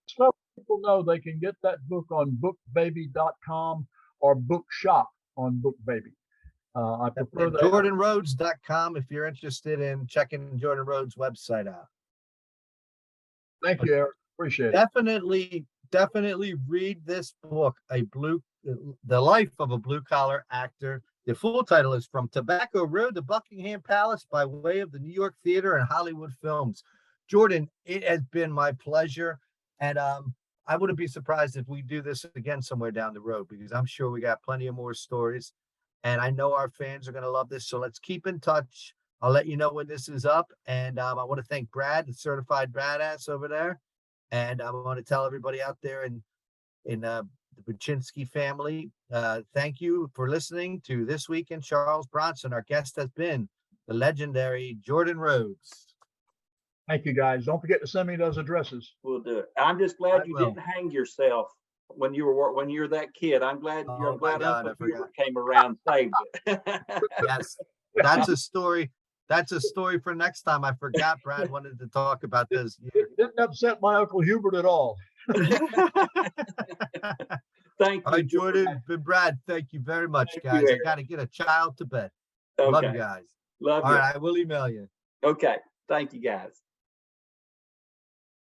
so people know they can get that book on bookbaby.com or bookshop on bookbaby. I prefer that. JordanRhodes.com if you're interested in checking Jordan Rhodes' website out. Thank you, Eric. Appreciate it. Definitely read this book, The Life of a Blue Collar Actor. The full title is From Tobacco Road to Buckingham Palace by way of the New York Theater and Hollywood Films. Jordan, it has been my pleasure. And I wouldn't be surprised if we do this again somewhere down the road, because I'm sure we got plenty of more stories. And I know our fans are going to love this. So let's keep in touch. I'll let you know when this is up. And I want to thank Brad, the certified badass over there. And I want to tell everybody out there in the Majestyk family, thank you for listening to This Week in Charles Bronson. Our guest has been the legendary Jordan Rhodes. Thank you, guys. Don't forget to send me those addresses. We'll do it. I'm just glad you didn't hang yourself when you were that kid. I'm glad Uncle Hubert came around and saved it. Yes, that's a story. That's a story for next time. I forgot Brad wanted to talk about this. It didn't upset my Uncle Hubert at all. Thank you, All right, Jordan and Brad. Thank you very much, guys. I got to get a child to bed. Okay. Love you guys. Love All you. right, I will email you. Okay. Thank you, guys.